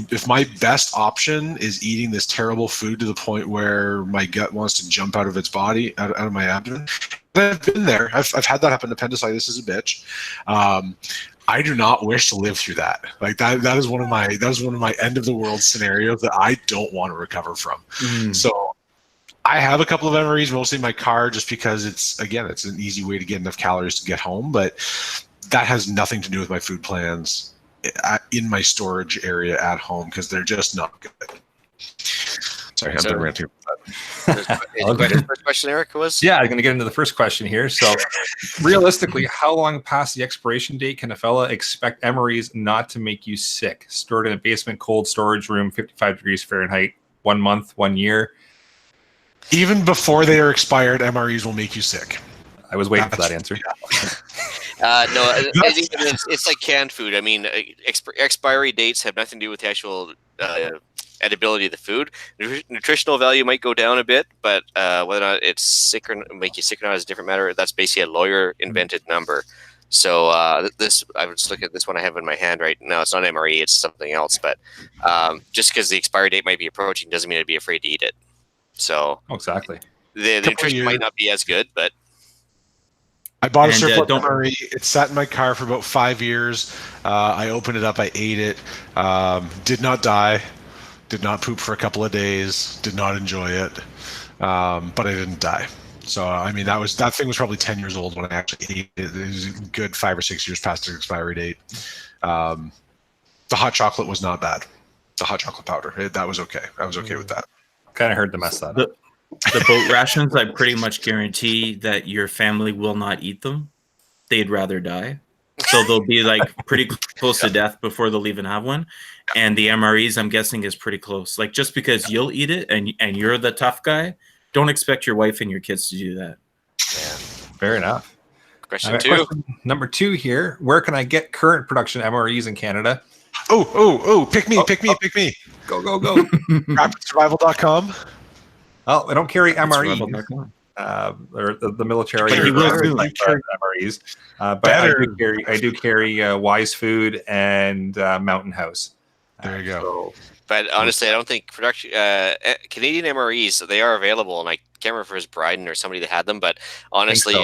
best option is eating this terrible food to the point where my gut wants to jump out of its body, out of my abdomen, and I've been there. I've had that happen. Appendicitis is a bitch. I do not wish to live through that. Like that is one of my end of the world scenarios that I don't want to recover from. So I have a couple of MREs, mostly in my car, just because it's an easy way to get enough calories to get home. But that has nothing to do with my food plans in my storage area at home, because they're just not good. Sorry, I'm done ranting. The first question, Eric, was? Yeah, I'm going to get into the first question here. So, realistically, how long past the expiration date can a fella expect MREs not to make you sick? Stored in a basement, cold storage room, 55 degrees Fahrenheit, 1 month, 1 year. Even before they are expired, MREs will make you sick. I was waiting for that answer. No, I think it's like canned food. I mean, expiry dates have nothing to do with the actual edibility of the food. Nutritional value might go down a bit, but whether or not it's sick or make you sick or not is a different matter. That's basically a lawyer invented number. So this, I would just look at this one I have in my hand right now. It's not MRE, it's something else. But just because the expiry date might be approaching doesn't mean I'd be afraid to eat it. So exactly, the nutrition might not be as good, but I bought a surplus MRE. It sat in my car for about 5 years. I opened it up. I ate it. Did not die. Did not poop for a couple of days. Did not enjoy it. But I didn't die. So I mean, that thing was probably 10 years old when I actually ate it. It was a good 5 or 6 years past its expiry date. The hot chocolate was not bad. The hot chocolate powder, that was okay. I was okay with that. Kind of heard to mess that up. The boat rations, I pretty much guarantee that your family will not eat them. They'd rather die. So they'll be like pretty close to death before they'll even have one. And the MREs, I'm guessing, is pretty close. Like, just because you'll eat it and you're the tough guy, don't expect your wife and your kids to do that. Yeah. Fair enough. Question two. Number 2 here. Where can I get current production MREs in Canada? Oh, pick me. Go. RapidSurvival.com. Oh, I don't carry MREs. Or the military. But he will soon. MREs. But I do carry Wise Food and Mountain House. There you go. But honestly, I don't think production Canadian MREs, they are available, and I can't remember if it was Bryden or somebody that had them. But honestly,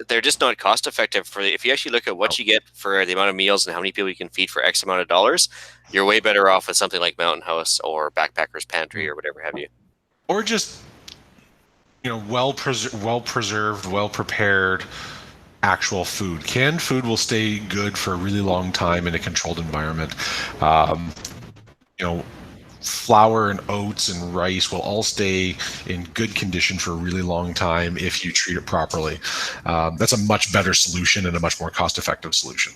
they're just not cost effective. If you actually look at what you get for the amount of meals and how many people you can feed for X amount of dollars, you're way better off with something like Mountain House or Backpacker's Pantry or whatever have you. Or just well preserved, well prepared actual food. Canned food will stay good for a really long time in a controlled environment. Flour and oats and rice will all stay in good condition for a really long time if you treat it properly. That's a much better solution and a much more cost-effective solution.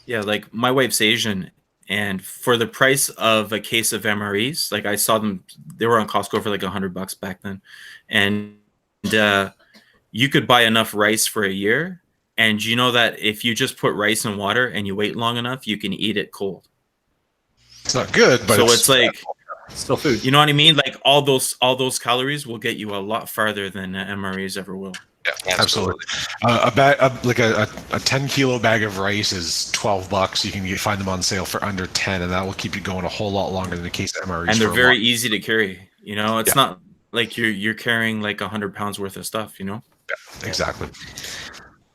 Yeah, like my wife's Asian, and for the price of a case of MREs, like I saw them, they were on Costco for like $100 back then, and you could buy enough rice for a year. And you know that if you just put rice in water and you wait long enough, you can eat it cold. It's not good, but so it's like still food. You know what I mean? Like all those calories will get you a lot farther than MREs ever will. Yeah, absolutely. A bag, like a 10-kilo bag of rice is $12. You can find them on sale for under 10, and that will keep you going a whole lot longer than the case of MREs. And they're very easy to carry. You know, it's not like you're carrying like 100 pounds worth of stuff. You know. Yeah, exactly.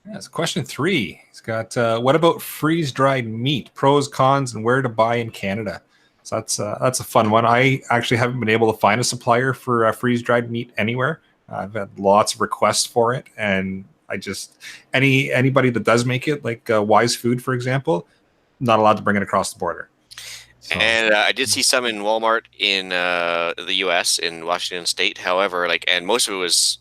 Yeah, so question 3. He's got what about freeze-dried meat? Pros, cons, and where to buy in Canada. So that's a fun one. I actually haven't been able to find a supplier for freeze-dried meat anywhere. I've had lots of requests for it, and I just anybody that does make it, like Wise Food, for example, not allowed to bring it across the border. So. And I did see some in Walmart in the U.S. in Washington State. However, and most of it was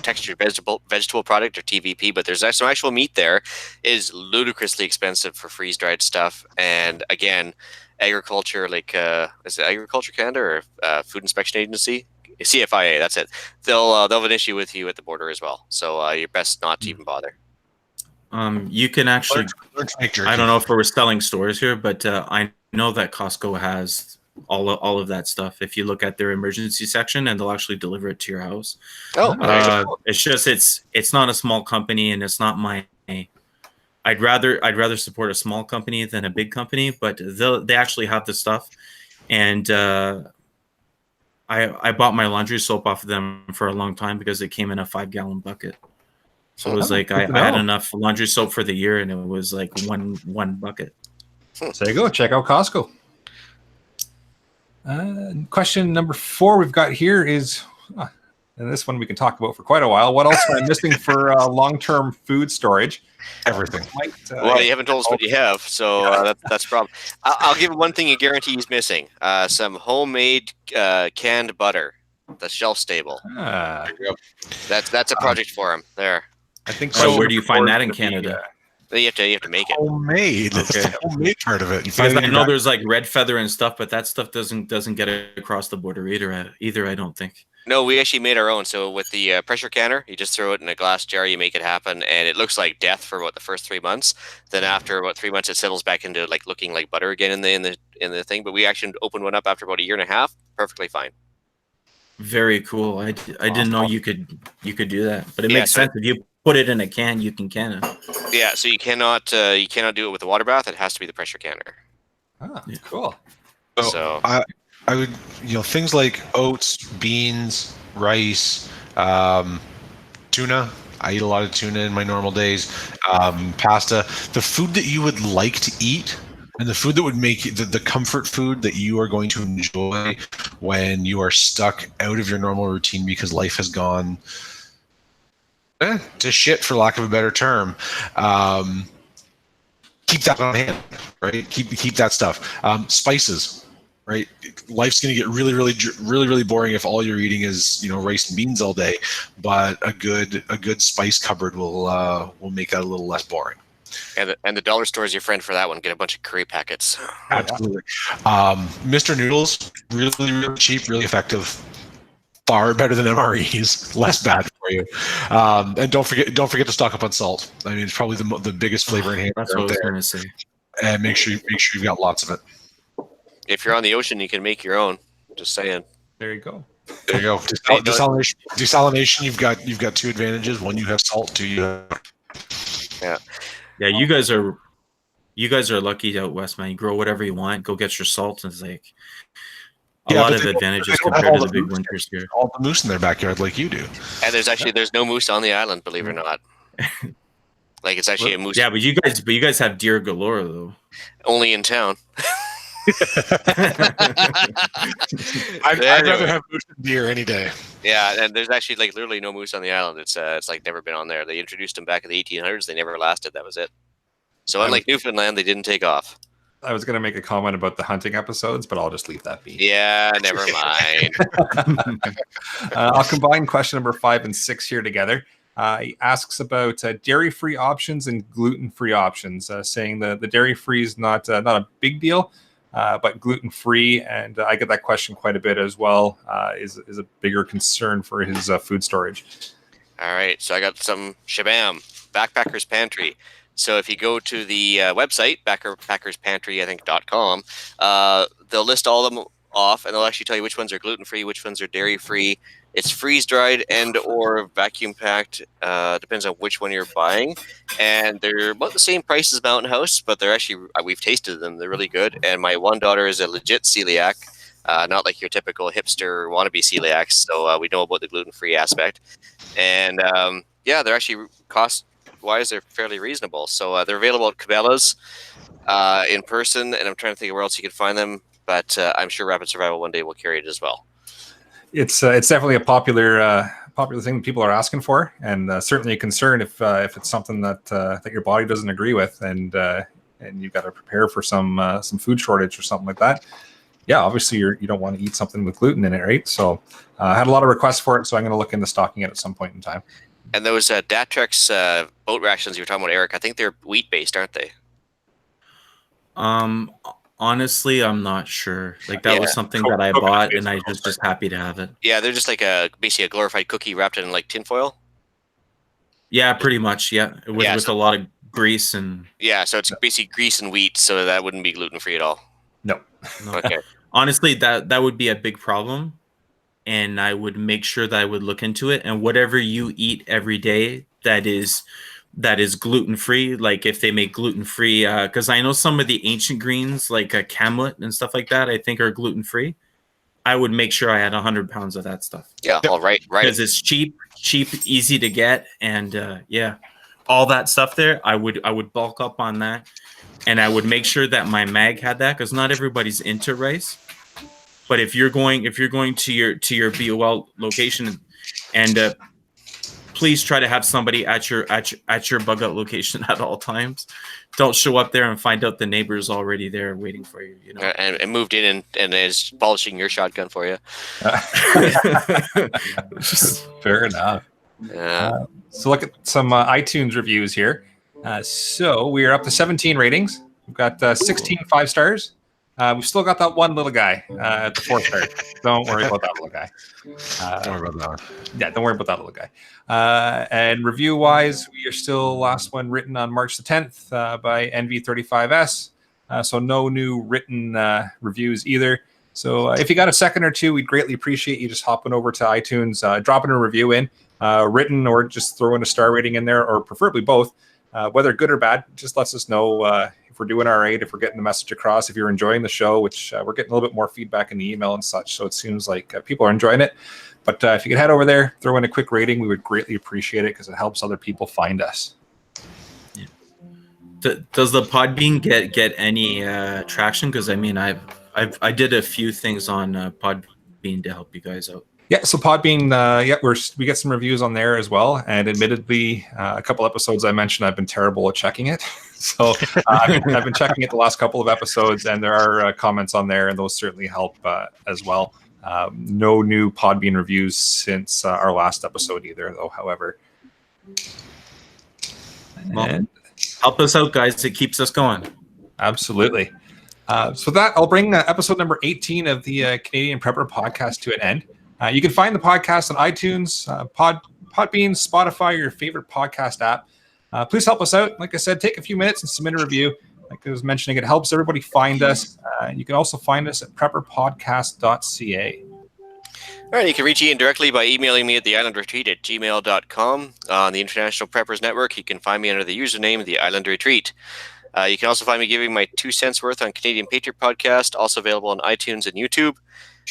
textured vegetable product or TVP, but there's some actual meat there. It is ludicrously expensive for freeze-dried stuff, and again, agriculture, is it Agriculture Canada or Food Inspection Agency? CFIA, that's it. They'll have an issue with you at the border as well. So you're best not to even bother. You can actually. I don't know if we're selling stores here, but I know that Costco has all of that stuff. If you look at their emergency section, and they'll actually deliver it to your house. It's just it's not a small company, and it's not my. I'd rather support a small company than a big company, but they actually have the stuff, and I bought my laundry soap off of them for a long time because it came in a 5-gallon bucket. So it was I had enough laundry soap for the year, and it was like one bucket. So there you go. Check out Costco. Question number 4 we've got here is, and this one we can talk about for quite a while. What else am I missing for long-term food storage? Everything. Well, you haven't told us what you have, so that's a problem. I'll give one thing you guarantee he's missing: some homemade canned butter that's shelf stable. That's a project for him. There. I think. So where do you find that in Canada? You have to make it homemade. That's the homemade part of it. Because I know there's like red feather and stuff, but that stuff doesn't get across the border either. I don't think. No, we actually made our own. So with the pressure canner, you just throw it in a glass jar, you make it happen, and it looks like death for the first 3 months. Then after about 3 months, it settles back into looking like butter again in the thing. But we actually opened one up after about a year and a half, perfectly fine. Very cool. I didn't know you could do that, but it makes sense. If you put it in a can, you can can it. Yeah, so you cannot do it with the water bath. It has to be the pressure canner. Cool. So I would, things like oats, beans, rice, tuna. I eat a lot of tuna in my normal days. Pasta. The food that you would like to eat, and the food that would make the comfort food that you are going to enjoy when you are stuck out of your normal routine because life has gone to shit, for lack of a better term. Keep that on hand, right? Keep that stuff. Spices. Right, life's going to get really boring if all you're eating is rice and beans all day. But a good spice cupboard will make that a little less boring. And the dollar store is your friend for that one. Get a bunch of curry packets. Absolutely. Mr. Noodles, really cheap, really effective. Far better than MREs. Less bad for you. And don't forget to stock up on salt. I mean, it's probably the biggest flavor enhancer That's what I was going to say. And make sure you've got lots of it. If you're on the ocean, you can make your own. Just saying. There you go. Desalination. You've got 2 advantages. One, you have salt. 2, you have. Yeah. You guys are lucky out west, man. You grow whatever you want. Go get your salt, and it's like a lot of advantages compared to the big winters here. All the moose in their backyard, like you do. And there's no moose on the island, believe it or not. It's actually a moose. Yeah, but you guys have deer galore though. Only in town. I'd rather have moose than deer any day. Yeah, and there's actually literally no moose on the island. It's never been on there. They introduced them back in the 1800s. They never lasted. That was it. So unlike Newfoundland, they didn't take off. I was going to make a comment about the hunting episodes, but I'll just leave that be. Yeah, never mind. I'll combine question number 5 and 6 here together. He asks about dairy-free options and gluten-free options, saying the dairy-free is not a big deal. But gluten-free, and I get that question quite a bit as well, is a bigger concern for his food storage. All right, so I got some shabam, Backpackers Pantry. So if you go to the website, backpackerspantry.com, they'll list all of them off, and they'll actually tell you which ones are gluten-free, which ones are dairy-free, It's freeze dried and or vacuum packed. Depends on which one you're buying, and they're about the same price as Mountain House, but they're actually we've tasted them. They're really good. And my one daughter is a legit celiac, not like your typical hipster wannabe celiacs. So we know about the gluten free aspect, and yeah, they're actually cost wise they're fairly reasonable. So they're available at Cabela's in person, and I'm trying to think of where else you can find them. But I'm sure Rapid Survival one day will carry it as well. It's definitely a popular thing that people are asking for, and certainly a concern if it's something that your body doesn't agree with, and you've got to prepare for some food shortage or something like that. Yeah, obviously you don't want to eat something with gluten in it, right? So I had a lot of requests for it, so I'm going to look into stocking it at some point in time. And those Datrex boat rations you were talking about, Eric, I think they're wheat based, aren't they? Honestly, I'm not sure. Like that was something that I bought, and I was just happy to have it. Yeah, they're just like basically a glorified cookie wrapped in like tinfoil. Yeah, pretty much. Yeah, with a lot of grease and. Yeah, so it's basically grease and wheat, so that wouldn't be gluten free at all. No. Okay. Honestly, that would be a big problem, and I would make sure that I would look into it. And whatever you eat every day that is gluten free, like if they make gluten free, because I know some of the ancient greens like camlet and stuff like that, I think are gluten free. I would make sure I had 100 pounds of that stuff. Yeah, all right, because it's cheap, easy to get, and all that stuff there. I would bulk up on that, and I would make sure that my mag had that, because not everybody's into rice. But if you're going to your BOL location, and please try to have somebody at your bug out location at all times. Don't show up there and find out the neighbor's already there waiting for you. You know, and moved in and is polishing your shotgun for you. Fair enough. Yeah. So look at some iTunes reviews here. So we are up to 17 ratings. We've got 16 5 stars. We've still got that one little guy at the 4th star. Don't worry about that little guy. Don't worry about that. Yeah, don't worry about that little guy. And review-wise, we are still last one written on March the 10th by NV35S. So no new written reviews either. So if you got a second or two, we'd greatly appreciate you just hopping over to iTunes, dropping a review in, written, or just throwing a star rating in there, or preferably both. Whether good or bad, just lets us know if we're doing all right, if we're getting the message across, if you're enjoying the show, which we're getting a little bit more feedback in the email and such. So it seems like people are enjoying it. But if you could head over there, throw in a quick rating, we would greatly appreciate it, because it helps other people find us. Yeah. Does the Podbean get any traction? Because I mean, I did a few things on Podbean to help you guys out. Yeah, so Podbean, we get some reviews on there as well. And admittedly, a couple episodes I mentioned, I've been terrible at checking it. So I've been checking it the last couple of episodes, and there are comments on there, and those certainly help as well. No new Podbean reviews since our last episode either, though, however. Well, help us out, guys. It keeps us going. Absolutely. So that I'll bring episode number 18 of the Canadian Prepper podcast to an end. You can find the podcast on iTunes, Podbean, Spotify, your favorite podcast app. Please help us out. Like I said, take a few minutes and submit a review. Like I was mentioning, it helps everybody find us. You can also find us at prepperpodcast.ca. All right, you can reach Ian directly by emailing me at theislandretreat@gmail.com. On the International Preppers Network, you can find me under the username The Island Retreat. You can also find me giving my 2 cents worth on Canadian Patriot Podcast, also available on iTunes and YouTube.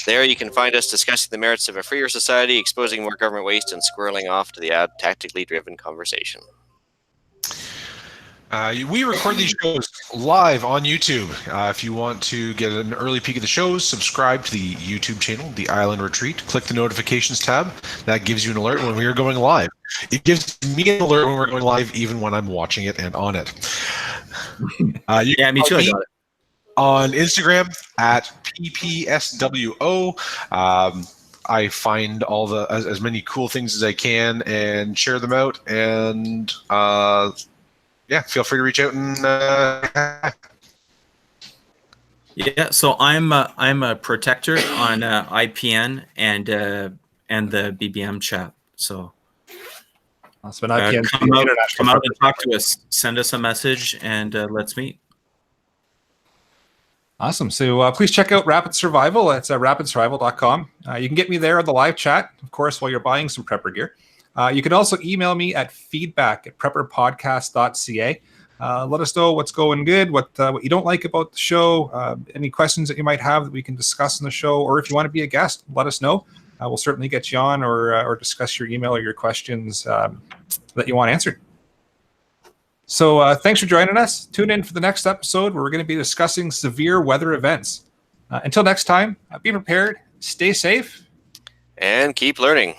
There you can find us discussing the merits of a freer society, exposing more government waste, and squirreling off to the tactically driven conversation. We record these shows live on YouTube. If you want to get an early peek of the shows, subscribe to the YouTube channel, The Island Retreat. Click the notifications tab. That gives you an alert when we are going live. It gives me an alert when we're going live, even when I'm watching it and on it. Yeah, me too. I got it. On Instagram at PPSWO. I find all the as many cool things as I can and share them out. And yeah, feel free to reach out and yeah. So I'm a protector on IPN and the BBM chat. So that's been IPN. Come out and talk to us. Send us a message and let's meet. Awesome. So please check out Rapid Survival. It's rapidsurvival.com. You can get me there on the live chat, of course, while you're buying some prepper gear. You can also email me at feedback@prepperpodcast.ca. Let us know what's going good, what you don't like about the show, any questions that you might have that we can discuss in the show, or if you want to be a guest, let us know. We'll certainly get you on or discuss your email or your questions that you want answered. So thanks for joining us. Tune in for the next episode where we're going to be discussing severe weather events. Until next time, be prepared, stay safe, and keep learning.